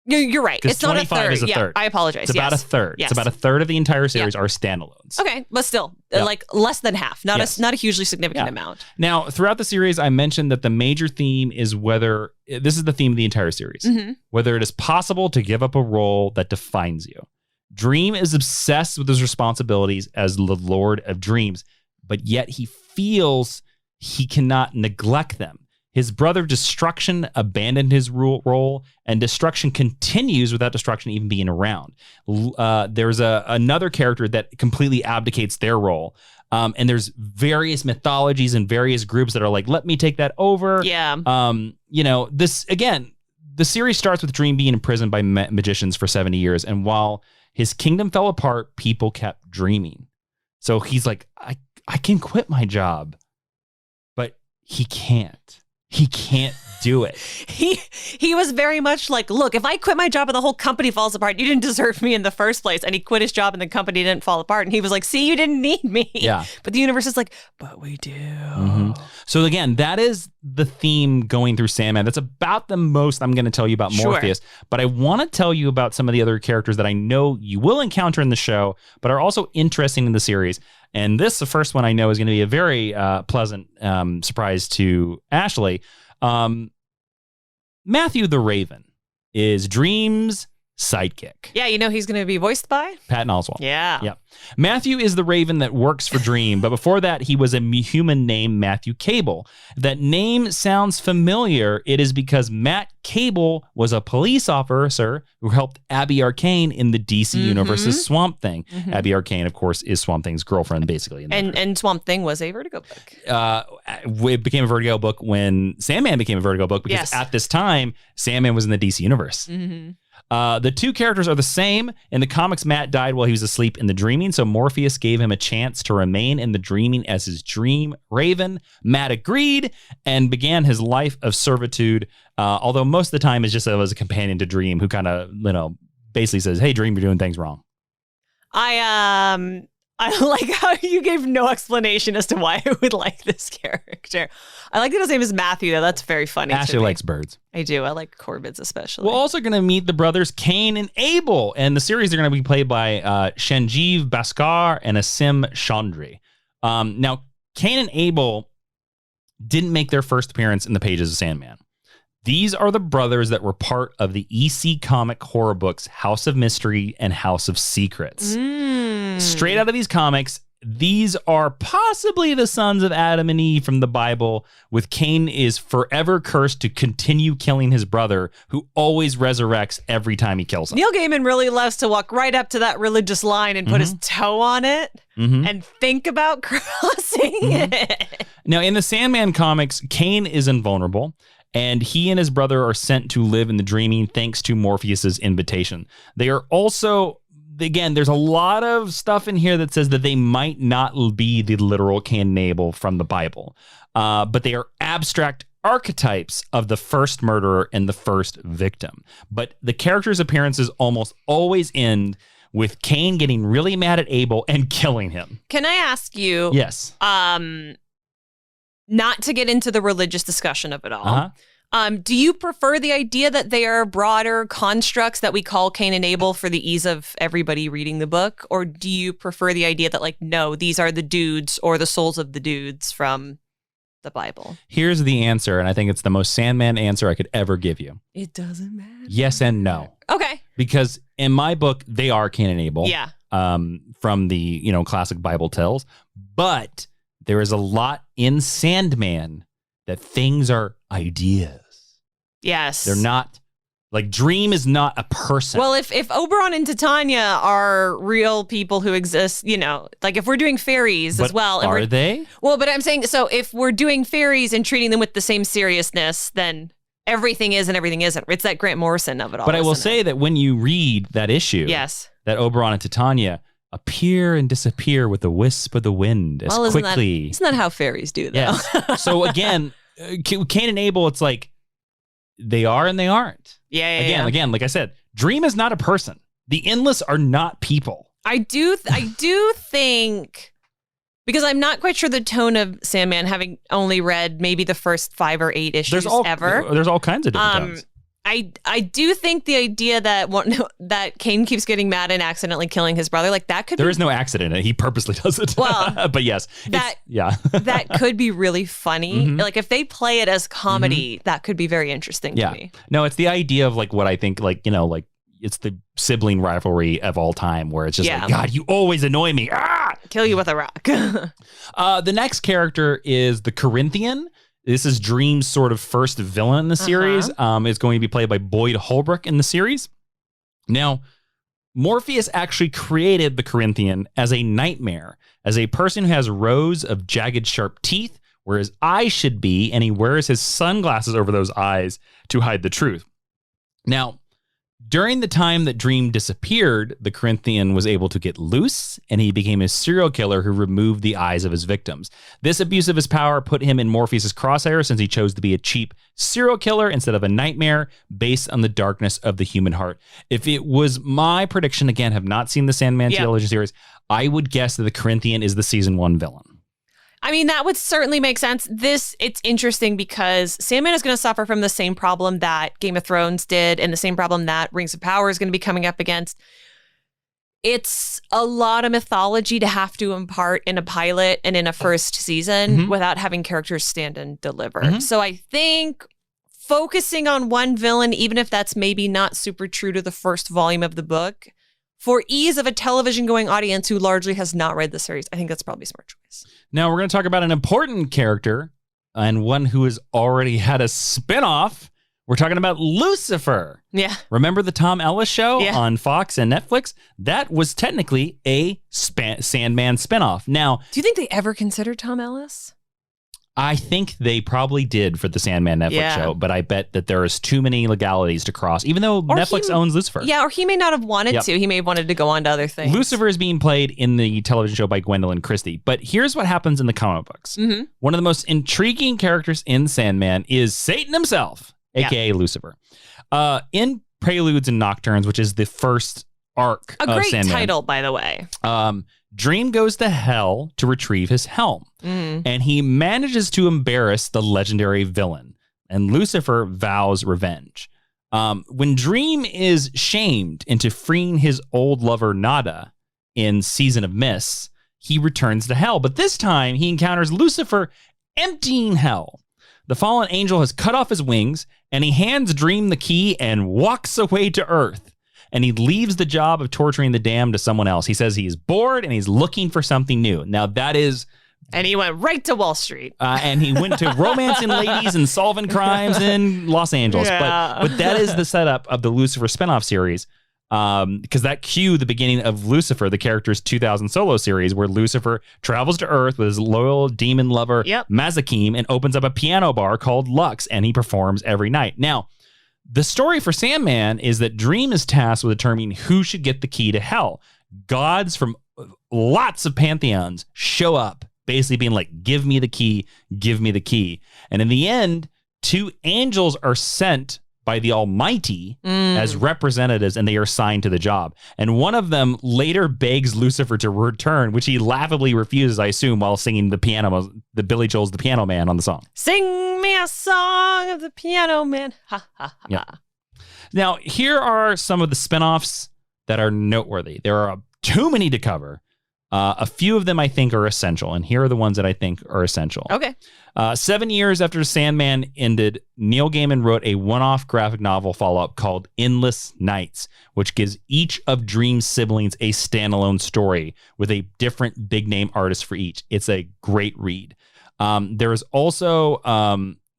You're right. It's not a third. Is a third. I apologize. It's about a third. Yes. It's about a third of the entire series are standalones. Okay, but still, like less than half. Not a hugely significant amount. Now, throughout the series, I mentioned that the major theme is whether... This is the theme of the entire series. Whether it is possible to give up a role that defines you. Dream is obsessed with his responsibilities as the Lord of Dreams, but yet he feels he cannot neglect them. His brother Destruction abandoned his role, and Destruction continues without Destruction even being around. There's another character that completely abdicates their role. And there's various mythologies and various groups that are like, let me take that over. Yeah. This, again, the series starts with Dream being imprisoned by magicians for 70 years. And while his kingdom fell apart, people kept dreaming. So he's like, I can quit my job, but he can't. He can't do it. He was very much like, look, if I quit my job and the whole company falls apart, you didn't deserve me in the first place. And he quit his job and the company didn't fall apart. And he was like, see, you didn't need me. Yeah. But the universe is like, but we do. So again, that is the theme going through Sandman. That's about the most I'm going to tell you about Morpheus. But I want to tell you about some of the other characters that I know you will encounter in the show, but are also interesting in the series. And this, the first one I know, is going to be a very pleasant surprise to Ashley. Matthew the Raven is Dream's sidekick. Yeah, you know he's going to be voiced by? Patton Oswalt. Yeah. Matthew is the Raven that works for Dream, but before that, he was a human named Matthew Cable. That name sounds familiar. It is because Matt Cable was a police officer who helped Abby Arcane in the DC Universe's Swamp Thing. Abby Arcane, of course, is Swamp Thing's girlfriend, basically. And Swamp Thing was a Vertigo book. It became a Vertigo book when Sandman became a Vertigo book, because at this time, Sandman was in the DC Universe. The two characters are the same. In the comics, Matt died while he was asleep in the dreaming, so Morpheus gave him a chance to remain in the dreaming as his dream raven. Matt agreed and began his life of servitude, although most of the time is just as a companion to Dream, who kind of, basically says, hey, Dream, you're doing things wrong. I like how you gave no explanation as to why I would like this character. I like that his name is Matthew, though. That's very funny. Ashley likes birds. I do. I like corvids especially. We're also going to meet the brothers Cain and Abel. And the series are going to be played by Shanjeev Bhaskar and Asim Chandri. Now, Cain and Abel didn't make their first appearance in the pages of Sandman. These are the brothers that were part of the EC comic horror books House of Mystery and House of Secrets. Straight out of these comics, these are possibly the sons of Adam and Eve from the Bible, with Cain is forever cursed to continue killing his brother, who always resurrects every time he kills him. Neil Gaiman really loves to walk right up to that religious line and put his toe on it and think about crossing it. Now, in the Sandman comics, Cain is invulnerable, and he and his brother are sent to live in the dreaming thanks to Morpheus's invitation. They are also, again, there's a lot of stuff in here that says that they might not be the literal Cain and Abel from the Bible, but they are abstract archetypes of the first murderer and the first victim. But the characters' appearances almost always end with Cain getting really mad at Abel and killing him. Can I ask you? Yes. Not to get into the religious discussion of it all. Do you prefer the idea that they are broader constructs that we call Cain and Abel for the ease of everybody reading the book? Or do you prefer the idea that, like, no, these are the dudes or the souls of the dudes from the Bible? Here's the answer, and I think it's the most Sandman answer I could ever give you. It doesn't matter. Yes and no. Okay. Because in my book, they are Cain and Abel. Yeah. From the, classic Bible tales. But there is a lot in Sandman that things are ideas. Yes. They're not, like, Dream is not a person. Well, if Oberon and Titania are real people who exist, like if we're doing fairies as well. And are they? Well, but I'm saying, so if we're doing fairies and treating them with the same seriousness, then everything is and everything isn't. It's that Grant Morrison of it all. But I will say that when you read that issue, yes, that Oberon and Titania appear and disappear with the wisp of the wind as quickly. Isn't that how fairies do, though? Yes. So again, Cain and Abel, it's like they are and they aren't. Yeah. Again, like I said, Dream is not a person. The Endless are not people. I do think, because I'm not quite sure the tone of Sandman, having only read maybe the first 5 or 8 issues ever. There's all kinds of different tones. I do think the idea that Cain keeps getting mad and accidentally killing his brother, like that could There is no accident in it. He purposely does it. Well, but yes. That could be really funny. Like if they play it as comedy, that could be very interesting to me. No, it's the idea of like what I think, like, it's the sibling rivalry of all time where it's just like, God, you always annoy me. Kill you with a rock. The next character is the Corinthian. This is Dream's sort of first villain in the series. Is going to be played by Boyd Holbrook in the series. Now, Morpheus actually created the Corinthian as a nightmare, as a person who has rows of jagged, sharp teeth where his eyes should be, and he wears his sunglasses over those eyes to hide the truth. Now, during the time that Dream disappeared, the Corinthian was able to get loose, and he became a serial killer who removed the eyes of his victims. This abuse of his power put him in Morpheus' crosshair, since he chose to be a cheap serial killer instead of a nightmare based on the darkness of the human heart. If it was my prediction, again, have not seen the Sandman television series, I would guess that the Corinthian is the season 1 villain. I mean, that would certainly make sense. It's interesting because Sandman is going to suffer from the same problem that Game of Thrones did and the same problem that Rings of Power is going to be coming up against. It's a lot of mythology to have to impart in a pilot and in a first season without having characters stand and deliver. So I think focusing on one villain, even if that's maybe not super true to the first volume of the book, for ease of a television-going audience who largely has not read the series, I think that's probably a smart choice. Now, we're going to talk about an important character and one who has already had a spinoff. We're talking about Lucifer. Yeah. Remember the Tom Ellis show on Fox and Netflix? That was technically a Sandman spinoff. Now, do you think they ever considered Tom Ellis? I think they probably did for the Sandman Netflix show, but I bet that there is too many legalities to cross, even though Netflix owns Lucifer. Yeah, or he may not have wanted to. He may have wanted to go on to other things. Lucifer is being played in the television show by Gwendolyn Christie. But here's what happens in the comic books. One of the most intriguing characters in Sandman is Satan himself, a.k.a. Lucifer. In Preludes and Nocturnes, which is the first arc of Sandman. A great title, by the way. Dream goes to hell to retrieve his helm, and he manages to embarrass the legendary villain, and Lucifer vows revenge. When Dream is shamed into freeing his old lover Nada in Season of Mists, he returns to hell, but this time he encounters Lucifer emptying hell. The fallen angel has cut off his wings, and he hands Dream the key and walks away to Earth. and he leaves the job of torturing the damned to someone else. He says he's bored and he's looking for something new. Now that is... And he went right to Wall Street. And he went to romancing ladies and solving crimes in Los Angeles. Yeah. But that is the setup of the Lucifer spinoff series. Because that cue the beginning of Lucifer, the character's 2000 solo series, where Lucifer travels to Earth with his loyal demon lover, Mazakim, and opens up a piano bar called Lux, and he performs every night. Now, the story for Sandman is that Dream is tasked with determining who should get the key to hell. Gods from lots of pantheons show up, basically being like, give me the key, give me the key. And in the end, 2 angels are sent by the Almighty as representatives, and they are assigned to the job. And one of them later begs Lucifer to return, which he laughably refuses, I assume, while singing the Billy Joel's The Piano Man on the song. Sing me a song of the Piano Man. Ha, ha, ha. Yeah. Now, here are some of the spinoffs that are noteworthy. There are too many to cover. A few of them I think are essential, and here are the ones that I think are essential. Okay. 7 years after Sandman ended, Neil Gaiman wrote a one-off graphic novel follow-up called Endless Nights, which gives each of Dream's siblings a standalone story with a different big-name artist for each. It's a great read. There is also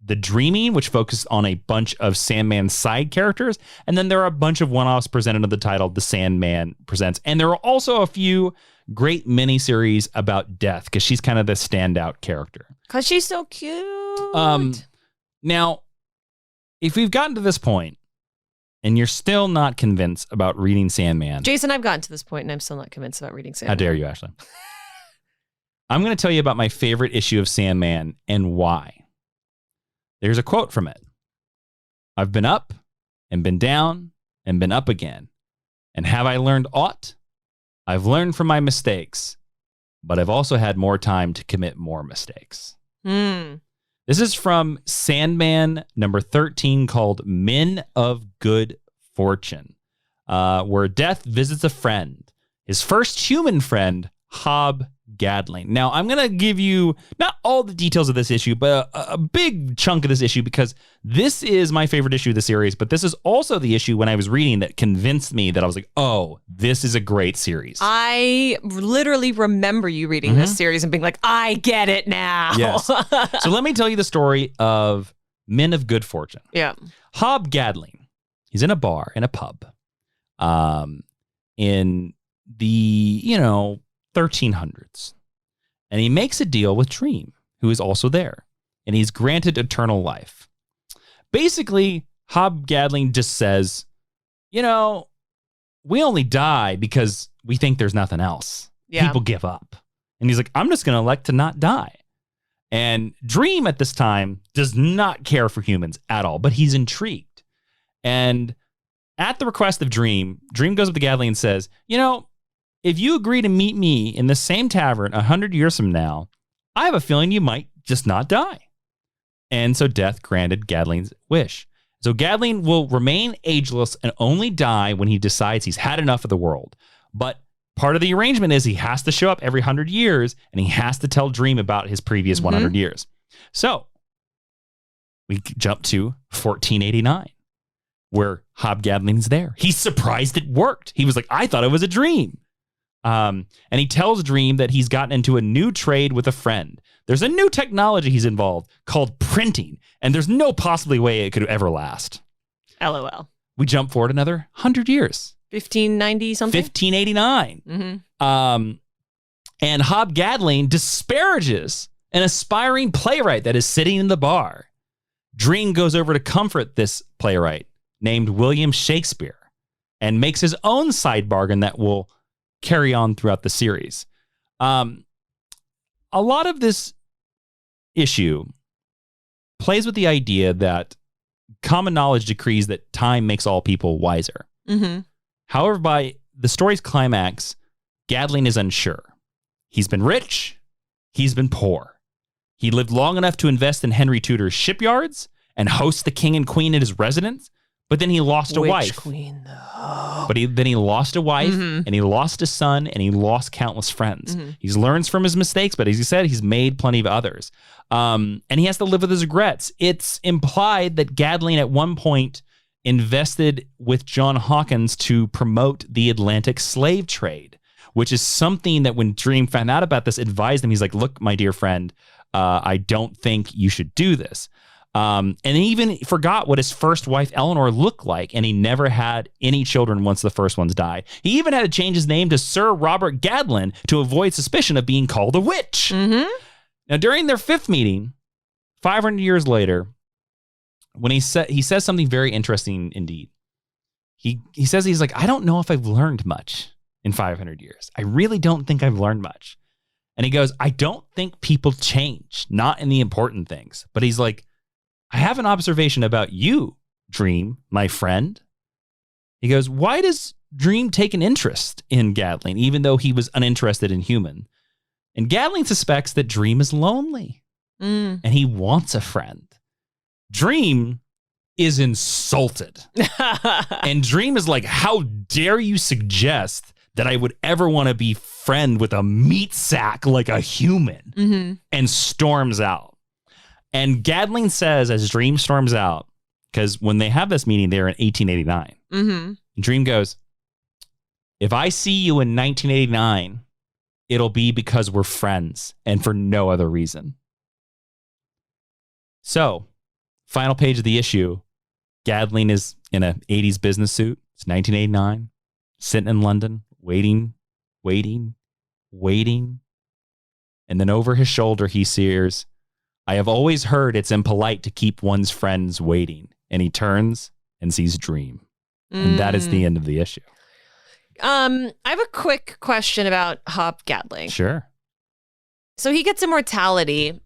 The Dreaming, which focuses on a bunch of Sandman side characters, and then there are a bunch of one-offs presented under the title The Sandman Presents. And there are also a few great miniseries about Death, because she's kind of the standout character. Because she's so cute. Now, if we've gotten to this point and you're still not convinced about reading Sandman... Jason, I've gotten to this point and I'm still not convinced about reading Sandman. How dare you, Ashley? I'm going to tell you about my favorite issue of Sandman and why. There's a quote from it. I've been up and been down and been up again. And have I learned aught? I've learned from my mistakes, but I've also had more time to commit more mistakes. This is from Sandman number 13 called Men of Good Fortune, where Death visits a friend, his first human friend, Hobgoblin. Now, I'm going to give you not all the details of this issue, but a big chunk of this issue, because this is my favorite issue of the series, but this is also the issue when I was reading that convinced me that I was like, oh, this is a great series. I literally remember you reading this series and being like, I get it now. Yes. So let me tell you the story of Men of Good Fortune. Yeah. Hobgoblin, he's in a bar, in a pub, in the, 1300s. And he makes a deal with Dream, who is also there. And he's granted eternal life. Basically, Hobgoblin just says, we only die because we think there's nothing else. Yeah. People give up. And he's like, I'm just going to elect to not die. And Dream at this time does not care for humans at all, but he's intrigued. And at the request of Dream goes up to Gadley and says, if you agree to meet me in the same tavern 100 years from now, I have a feeling you might just not die. And so Death granted Gadling's wish. So Gadling will remain ageless and only die when he decides he's had enough of the world. But part of the arrangement is he has to show up every 100 years and he has to tell Dream about his previous 100 years. So we jump to 1489, where Hobgoblin's there. He's surprised it worked. He was like, I thought it was a dream. And he tells Dream that he's gotten into a new trade with a friend. There's a new technology he's involved called printing, and there's no possibly way it could ever last. LOL. We jump forward another 100 years. 1590 something? 1589. And Hobgoblin disparages an aspiring playwright that is sitting in the bar. Dream goes over to comfort this playwright named William Shakespeare and makes his own side bargain that will carry on throughout the series. A lot of this issue plays with the idea that common knowledge decrees that time makes all people wiser. However, by the story's climax, Gadling is unsure. He's been rich. He's been poor. He lived long enough to invest in Henry Tudor's shipyards and host the king and queen at his residence. But then he lost a wife. Which queen, though? But then he lost a wife, and he lost a son, and he lost countless friends. He learns from his mistakes, but as he said, he's made plenty of others. And he has to live with his regrets. It's implied that Gadling at one point invested with John Hawkins to promote the Atlantic slave trade, which is something that when Dream found out about this, advised him. He's like, look, my dear friend, I don't think you should do this. And he even forgot what his first wife, Eleanor, looked like, and he never had any children once the first ones died. He even had to change his name to Sir Robert Gadlin to avoid suspicion of being called a witch. Mm-hmm. Now, during their fifth meeting, 500 years later, when he says something very interesting indeed. He says, he's like, I don't know if I've learned much in 500 years. I really don't think I've learned much. And he goes, I don't think people change, not in the important things. But he's like, I have an observation about you, Dream, my friend. He goes, why does Dream take an interest in Gadling, even though he was uninterested in human? And Gadling suspects that Dream is lonely and he wants a friend. Dream is insulted. And Dream is like, how dare you suggest that I would ever want to be friend with a meat sack like a human? Mm-hmm. And storms out. And Gadling says, as Dream storms out, because when they have this meeting, they're in 1889. Mm-hmm. Dream goes, if I see you in 1989, it'll be because we're friends and for no other reason. So, final page of the issue, Gadling is in an 80s business suit. It's 1989, sitting in London, waiting. And then over his shoulder, he sees, I have always heard it's impolite to keep one's friends waiting. And he turns and sees Dream. And that is the end of the issue. I have a quick question about Hop Gadling. Sure. So he gets immortality.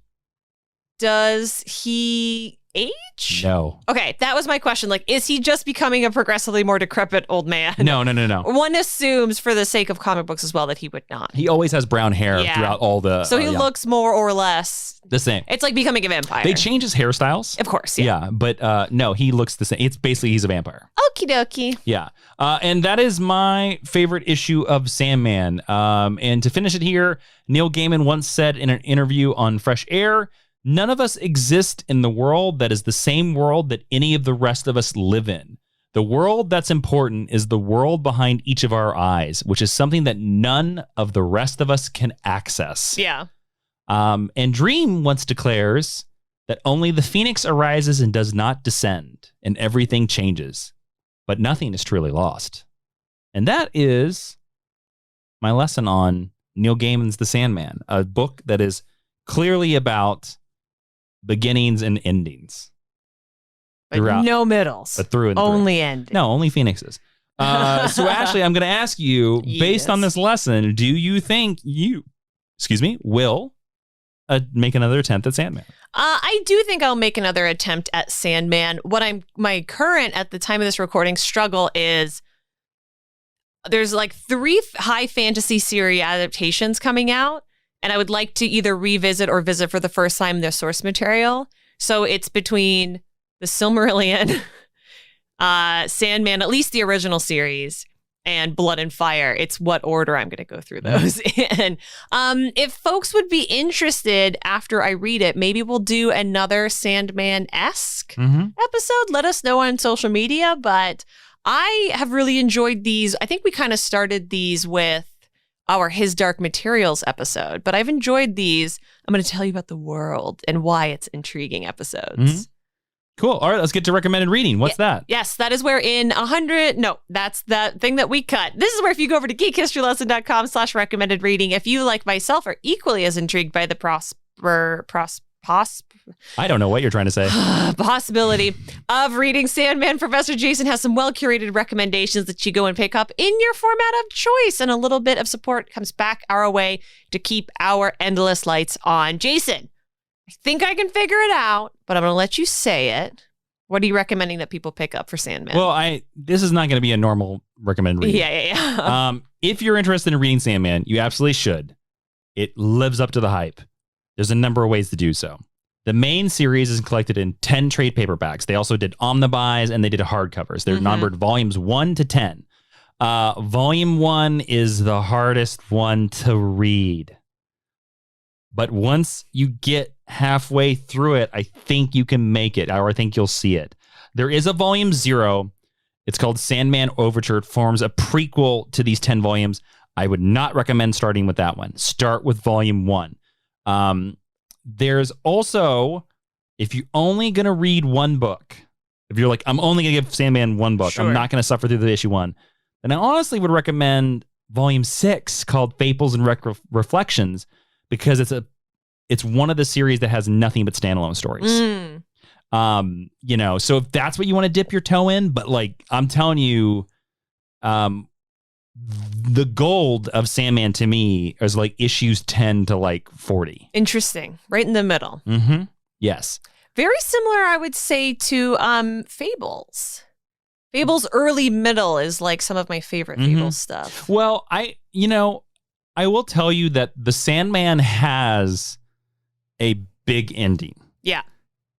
Does he age? No. Okay, that was my question. Like, is he just becoming a progressively more decrepit old man? No. One assumes, for the sake of comic books as well, that he would not. He always has brown hair throughout all the... So he looks more or less... the same. It's like becoming a vampire. They change his hairstyles. Of course, but no, he looks the same. It's basically he's a vampire. Okie dokie. Yeah. And that is my favorite issue of Sandman. And to finish it here, Neil Gaiman once said in an interview on Fresh Air, none of us exist in the world that is the same world that any of the rest of us live in. The world that's important is the world behind each of our eyes, which is something that none of the rest of us can access. Yeah. And Dream once declares that only the phoenix arises and does not descend, and everything changes, but nothing is truly lost. And that is my lesson on Neil Gaiman's The Sandman, a book that is clearly about beginnings and endings. But no middles. But through and only through. endings. No, only phoenixes. So Ashley, I'm going to ask you, based on this lesson, do you think you, will make another attempt at Sandman? I do think I'll make another attempt at Sandman. My current, at the time of this recording, struggle is there's like 3 high fantasy series adaptations coming out. And I would like to either revisit or visit for the first time their source material. So it's between the Silmarillion, Sandman, at least the original series, and Blood and Fire. It's what order I'm going to go through those in. If folks would be interested after I read it, maybe we'll do another Sandman-esque episode. Let us know on social media. But I have really enjoyed these. I think we kind of started these with our His Dark Materials episode, but I've enjoyed these. I'm going to tell you about the world and why it's intriguing episodes. Cool. All right, let's get to recommended reading. What's that? Yes, that is where that's the thing that we cut. This is where if you go over to geekhistorylesson.com/recommended reading, if you, like myself, are equally as intrigued by the I don't know what you're trying to say. possibility of reading Sandman, Professor Jason has some well-curated recommendations that you go and pick up in your format of choice, and a little bit of support comes back our way to keep our endless lights on. Jason, I think I can figure it out, but I'm going to let you say it. What are you recommending that people pick up for Sandman? Well, this is not going to be a normal recommended reading. Yeah. If you're interested in reading Sandman, you absolutely should. It lives up to the hype. There's a number of ways to do so. The main series is collected in 10 trade paperbacks. They also did omnibus and they did hardcovers. They're numbered volumes 1 to 10. Volume 1 is the hardest one to read. But once you get halfway through it, I think you can make it, or I think you'll see it. There is a volume 0. It's called Sandman Overture. It forms a prequel to these 10 volumes. I would not recommend starting with that one. Start with volume 1. There's also, if you're only going to read one book, if you're like, I'm only going to give Sandman one book, I'm not going to suffer through the issue 1, then I honestly would recommend volume 6 called Fables and Reflections, because it's one of the series that has nothing but standalone stories. You know, so if that's what you want to dip your toe in, but like, I'm telling you, the gold of Sandman to me is like issues 10 to like 40. Interesting. Right in the middle. Mm-hmm. Yes. Very similar, I would say, to Fables. Fables early middle is like some of my favorite Fables stuff. Well, I will tell you that the Sandman has a big ending. Yeah.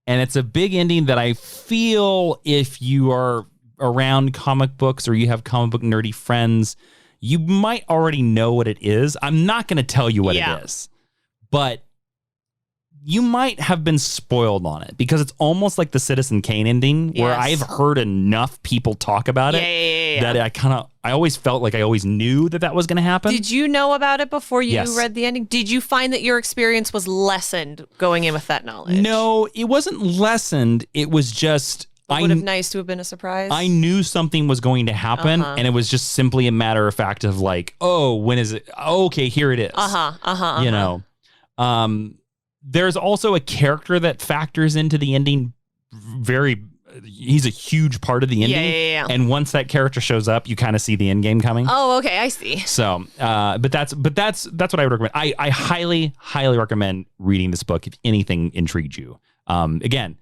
And it's a big ending that I feel if you are around comic books or you have comic book nerdy friends, you might already know what it is. I'm not going to tell you what it is, but you might have been spoiled on it because it's almost like the Citizen Kane ending where I've heard enough people talk about it that I always felt like I always knew that was going to happen. Did you know about it before you read the ending? Did you find that your experience was lessened going in with that knowledge? No, it wasn't lessened. It was just... It would have nice to have been a surprise. I knew something was going to happen, and it was just simply a matter of fact of like, oh, when is it? Oh, okay, here it is. You know, there's also a character that factors into the ending. He's a huge part of the ending. Yeah. And once that character shows up, you kind of see the end game coming. Oh, okay, I see. So, but that's what I would recommend. I highly recommend reading this book if anything intrigued you. Again,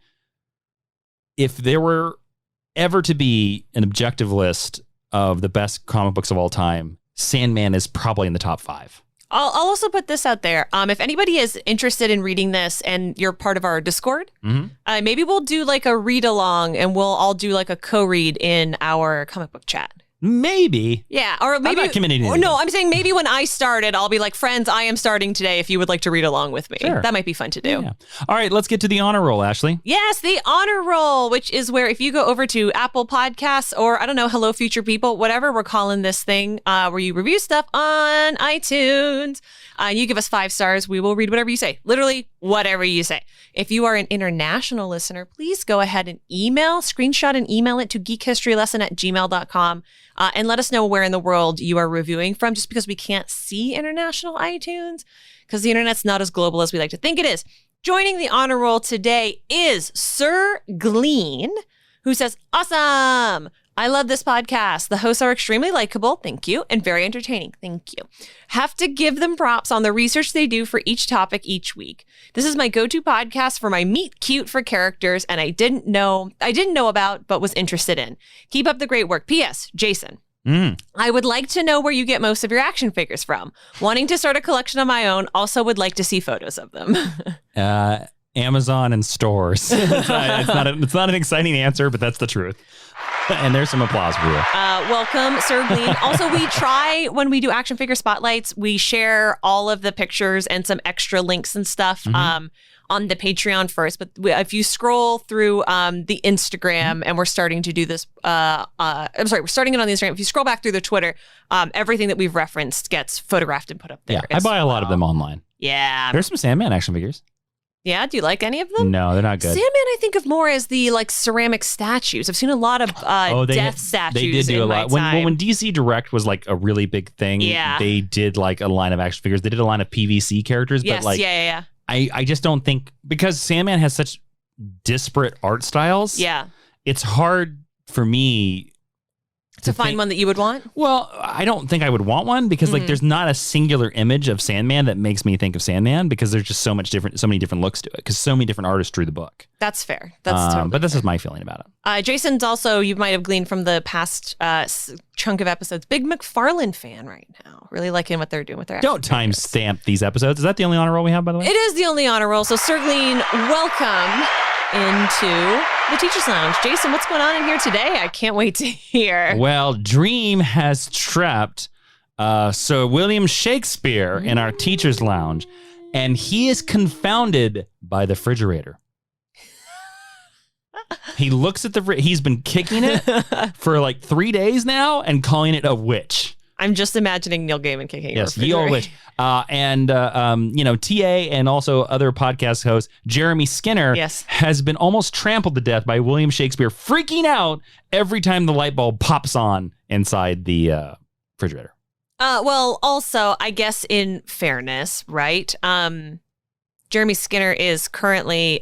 if there were ever to be an objective list of the best comic books of all time, Sandman is probably in the top 5. I'll also put this out there. If anybody is interested in reading this and you're part of our Discord, maybe we'll do like a read along and we'll all do like a co-read in our comic book chat. Maybe. Yeah. Or maybe. I'm not committing to No, I'm saying maybe when I started, I'll be like, friends, I am starting today if you would like to read along with me. Sure. That might be fun to do. Yeah. All right, let's get to the honor roll, Ashley. Yes, the honor roll, which is where if you go over to Apple Podcasts or, I don't know, Hello Future People, whatever we're calling this thing, where you review stuff on iTunes, and you give us 5 stars, we will read whatever you say. Literally, whatever you say. If you are an international listener, please go ahead and screenshot and email it to geekhistorylesson@gmail.com. And let us know where in the world you are reviewing from, just because we can't see international iTunes, because the internet's not as global as we like to think it is. Joining the honor roll today is Sir Gleen, who says, awesome. I love this podcast. The hosts are extremely likable. Thank you. And very entertaining. Thank you. Have to give them props on the research they do for each topic each week. This is my go-to podcast for my meet cute for characters and I didn't know about, but was interested in. Keep up the great work. P.S. Jason. I would like to know where you get most of your action figures from. Wanting to start a collection of my own. Also would like to see photos of them. Amazon and stores. It's not an exciting answer, but that's the truth. And there's some applause for you. Welcome, Sir Gleen. Also, we try, when we do action figure spotlights, we share all of the pictures and some extra links and stuff on the Patreon first. But if you scroll through the Instagram, and we're starting to do this, we're starting it on the Instagram. If you scroll back through the Twitter, everything that we've referenced gets photographed and put up there. Yeah, I buy a lot of them online. Yeah. There's some Sandman action figures. Yeah, do you like any of them? No, they're not good. Sandman, I think of more as the like ceramic statues. I've seen a lot of death statues. They did do a lot. When DC Direct was like a really big thing, they did like a line of action figures. They did a line of PVC characters, yes, but like I just don't think, because Sandman has such disparate art styles. Yeah, it's hard for me to find one that you would want. Well, I don't think I would want one because like there's not a singular image of Sandman that makes me think of Sandman, because there's just so many different looks to it, because so many different artists drew the book. That's fair. That's totally but this fair. is my feeling about it. Jason's also, you might have gleaned from the past chunk of episodes, big McFarlane fan right now. Really liking what they're doing with their Don't timestamp these episodes. Is that the only honor roll we have, by the way? It is the only honor roll. So Sir Gleen, welcome into the Teacher's Lounge. Jason, what's going on in here today? I can't wait to hear. Well, Dream has trapped Sir William Shakespeare in our Teacher's Lounge, and he is confounded by the refrigerator. He looks at he's been kicking it for like 3 days now and calling it a witch. I'm just imagining Neil Gaiman kicking it. Yes, ye old witch. And TA and also other podcast host Jeremy Skinner has been almost trampled to death by William Shakespeare freaking out every time the light bulb pops on inside the refrigerator. Well, also, I guess in fairness, right? Jeremy Skinner is currently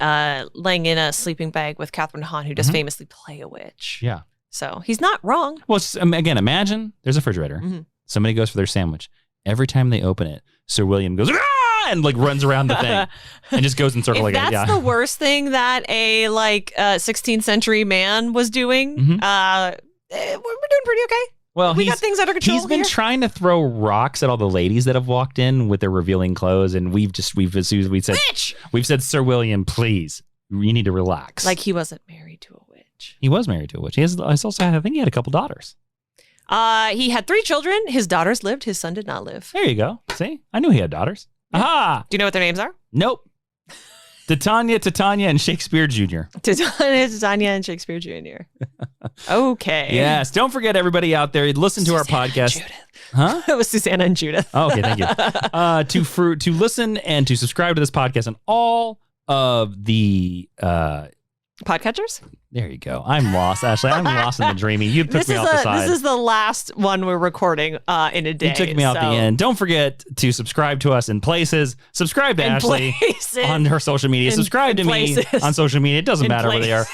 laying in a sleeping bag with Catherine Hahn, who does famously play a witch. Yeah. So he's not wrong. Well, again, imagine there's a refrigerator. Somebody goes for their sandwich. Every time they open it, Sir William goes, ah! And like runs around the thing and just goes in circle like that. That's the worst thing that a 16th century man was doing. We're doing pretty okay. Well, we got things under control. He's been trying to throw rocks at all the ladies that have walked in with their revealing clothes, and we've said, witch! We've said, Sir William, please, you need to relax. Like he wasn't married to a witch. He was married to a witch. I think he had a couple daughters. He had 3 children. His daughters lived. His son did not live. There you go. See, I knew he had daughters. Yeah. Aha! Do you know what their names are? Nope. Titania, and Shakespeare Jr. Titania, and Shakespeare Jr. Okay. Yes. Don't forget, everybody out there, listen to our podcast. And Judith. Huh? It was Susanna and Judith. Oh, okay, thank you. To listen and to subscribe to this podcast and all of the podcatchers. There you go. I'm lost, Ashley. I'm lost in the dreaming. You took me off the side. This is the last one we're recording in a day. You took me out the end. Don't forget to subscribe to us in places. Subscribe to Ashley on her social media. Subscribe to me on social media. It doesn't matter where they are.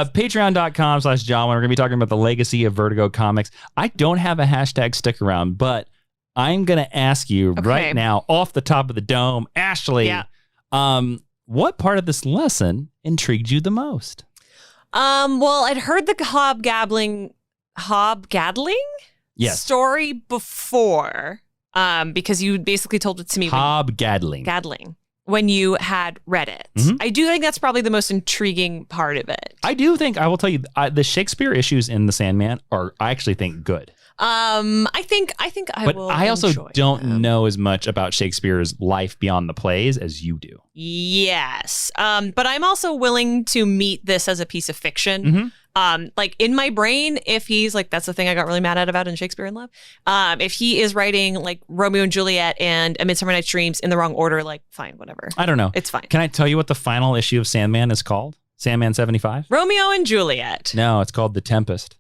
Patreon.com/Jawiin. We're going to be talking about the legacy of Vertigo Comics. I don't have a hashtag stick around, but I'm going to ask you right now, off the top of the dome, Ashley, what part of this lesson intrigued you the most? Well, I'd heard the hobgaddling story before, because you basically told it to me. Gaddling. When you had read it. I do think that's probably the most intriguing part of it. I do think, I will tell you, the Shakespeare issues in the Sandman are, I actually think, good. I think I will. But I also don't know as much about Shakespeare's life beyond the plays as you do. Yes. But I'm also willing to meet this as a piece of fiction. Like in my brain, if he's like, that's the thing I got really mad at about in Shakespeare in Love. If he is writing like Romeo and Juliet and A Midsummer Night's Dreams in the wrong order, like fine, whatever. I don't know. It's fine. Can I tell you what the final issue of Sandman is called? Sandman 75? Romeo and Juliet. No, it's called The Tempest.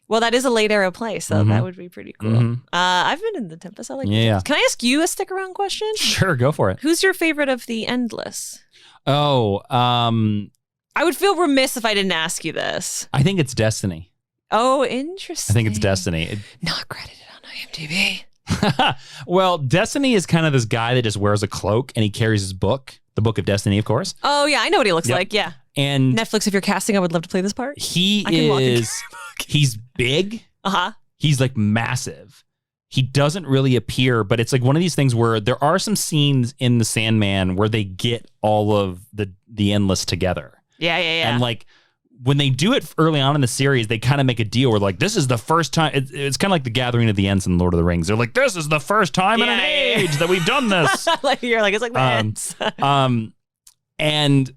Well, that is a late era play, so that would be pretty cool. I've been in The Tempest. I like The Tempest. Can I ask you a stick around question? Sure, go for it. Who's your favorite of the Endless? Oh, I would feel remiss if I didn't ask you this. I think it's Destiny. Oh, interesting. I think it's Destiny. Not credited on IMDb. Well, Destiny is kind of this guy that just wears a cloak and he carries his book, the Book of Destiny, of course. Oh, yeah, I know what he looks like. Yeah. And Netflix, if you're casting, I would love to play this part. He's big. He's like massive. He doesn't really appear, but it's like one of these things where there are some scenes in the Sandman where they get all of the Endless together. Yeah. And like when they do it early on in the series, they kind of make a deal where like, this is the first time. It's kind of like the Gathering of the Ents in Lord of the Rings. They're like, this is the first time in an age that we've done this. You're like, it's like the Ents. And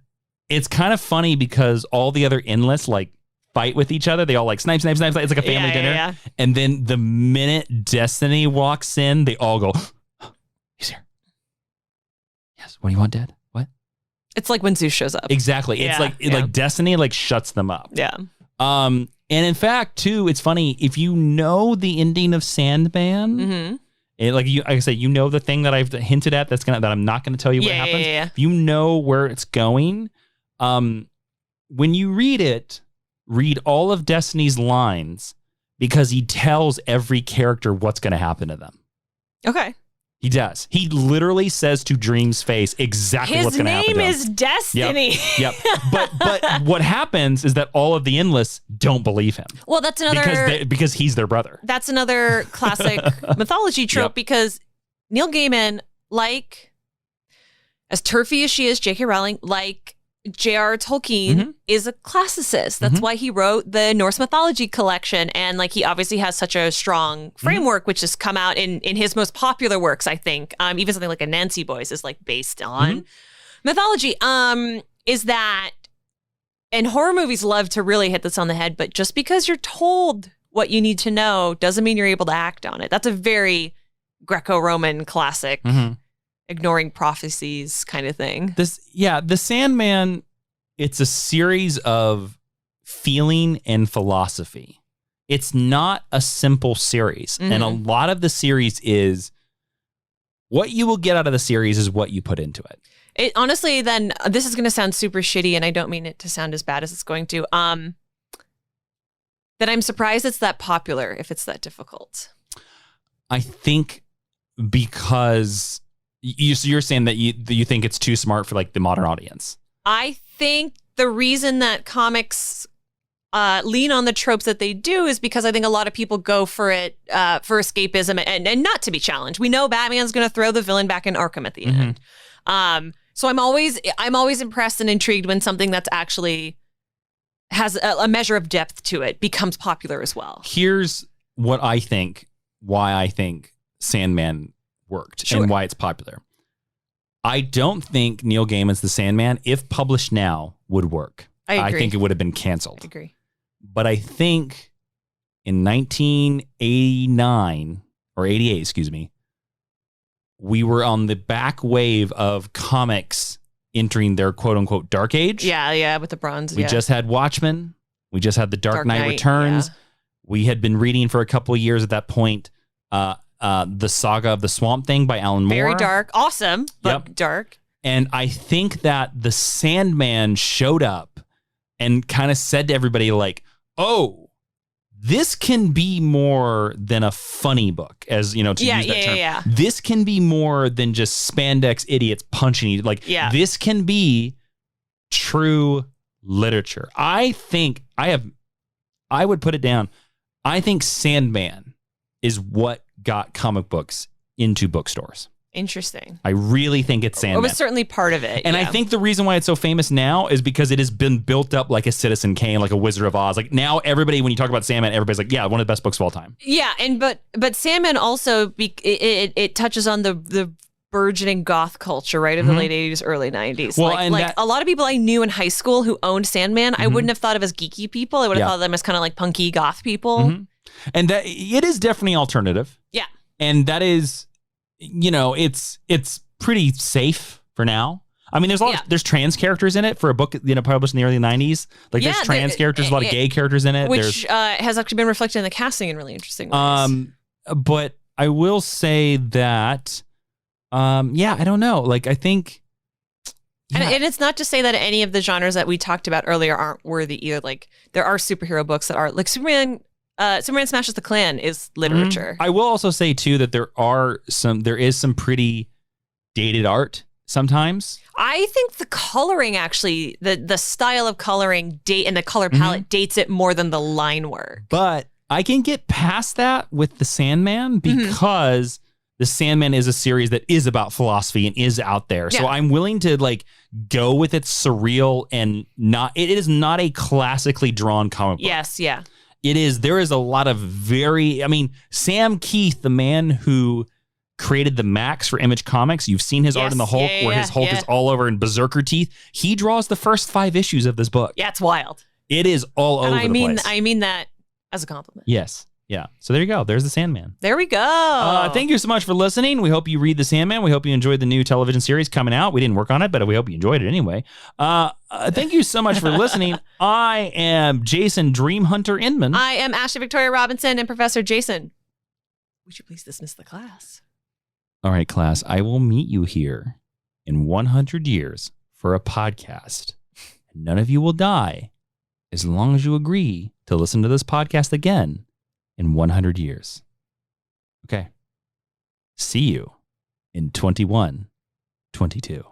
it's kind of funny because all the other Endless like fight with each other. They all like snipe. It's like a family dinner. Yeah. And then the minute Destiny walks in, they all go, he's here. Yes. What do you want, Dad? What? It's like when Zeus shows up. Exactly. It's like Destiny like shuts them up. Yeah. And in fact, too, it's funny if you know the ending of Sandman. Like I said, you know the thing that I've hinted at that I'm not going to tell you what happens. Yeah. If you know where it's going, when you read it, read all of Destiny's lines because he tells every character what's going to happen to them. Okay. He does. He literally says to Dream's face exactly what's going to happen to him. His name is Destiny. Yep. But what happens is that all of the Endless don't believe him. Well, that's another... Because he's their brother. That's another classic mythology trope because Neil Gaiman, like, as turfy as she is, J.K. Rowling, like J.R. Tolkien is a classicist. That's why he wrote the Norse mythology collection. And like, he obviously has such a strong framework, which has come out in his most popular works, I think. Even something like A Nancy Boys is like based on mythology. Is that And horror movies love to really hit this on the head, but just because you're told what you need to know doesn't mean you're able to act on it. That's a very Greco-Roman classic, ignoring prophecies kind of thing. The Sandman, it's a series of feeling and philosophy. It's not a simple series. And a lot of the series is what you will get out of the series is what you put into it. It honestly, then this is going to sound super shitty, and I don't mean it to sound as bad as it's going to. That I'm surprised it's that popular if it's that difficult. I think because you're saying that you think it's too smart for like the modern audience. I think the reason that comics lean on the tropes that they do is because I think a lot of people go for it for escapism and not to be challenged. We know Batman's going to throw the villain back in Arkham at the end. So I'm always impressed and intrigued when something that's actually has a measure of depth to it becomes popular as well. Here's what I think, why I think Sandman worked and why it's popular. I don't think Neil Gaiman's The Sandman, if published now, would work. I agree. I think it would have been canceled. I agree. But I think in 1989 or 88, excuse me, we were on the back wave of comics entering their quote unquote dark age. Yeah, with the bronze. We just had Watchmen. We just had The Dark Knight Returns. Yeah. We had been reading for a couple of years at that point the Saga of the Swamp Thing by Alan Moore. Very dark. Awesome, but dark. And I think that the Sandman showed up and kind of said to everybody like, oh, this can be more than a funny book, as you know, to use that term. Yeah. This can be more than just spandex idiots punching you. Like, this can be true literature. I think I would put it down. I think Sandman is what got comic books into bookstores. Interesting. I really think it's Sandman. It was certainly part of it. And I think the reason why it's so famous now is because it has been built up like a Citizen Kane, like a Wizard of Oz. Like now everybody, when you talk about Sandman, everybody's like, yeah, one of the best books of all time. Yeah, and but Sandman also, it touches on the burgeoning goth culture, right, of the late 80s, early 90s. Well, a lot of people I knew in high school who owned Sandman, I wouldn't have thought of as geeky people. I would have thought of them as kind of like punky goth people. And that it is definitely alternative. Yeah. And that is, you know, it's pretty safe for now. I mean, there's trans characters in it for a book, you know, published in the early 90s. Like there's trans characters, a lot of gay characters in it. Which has actually been reflected in the casting in really interesting ways. But I will say that, I don't know. Like, I think... Yeah. And it's not to say that any of the genres that we talked about earlier aren't worthy either. Like, there are superhero books that are... Like, Superman Smashes the Klan is literature. I will also say, too, that there is some pretty dated art sometimes. I think the coloring actually, the style of coloring and the color palette dates it more than the line work. But I can get past that with The Sandman because The Sandman is a series that is about philosophy and is out there. Yeah. So I'm willing to like go with its surreal and it is not a classically drawn comic book. Yes, yeah. There is a lot of Sam Keith, the man who created the Max for Image Comics. You've seen his art in the Hulk, where his Hulk is all over in berserker teeth. He draws the first 5 issues of this book. Yeah, it's wild. It is all over the place. I mean that as a compliment. Yes. Yeah. So there you go. There's The Sandman. There we go. Thank you so much for listening. We hope you read The Sandman. We hope you enjoyed the new television series coming out. We didn't work on it, but we hope you enjoyed it anyway. Thank you so much for listening. I am Jason Dream Hunter Inman. I am Ashley Victoria Robinson, and Professor Jason, would you please dismiss the class? All right, class. I will meet you here in 100 years for a podcast. None of you will die as long as you agree to listen to this podcast again in 100 years. Okay. See you in 2122.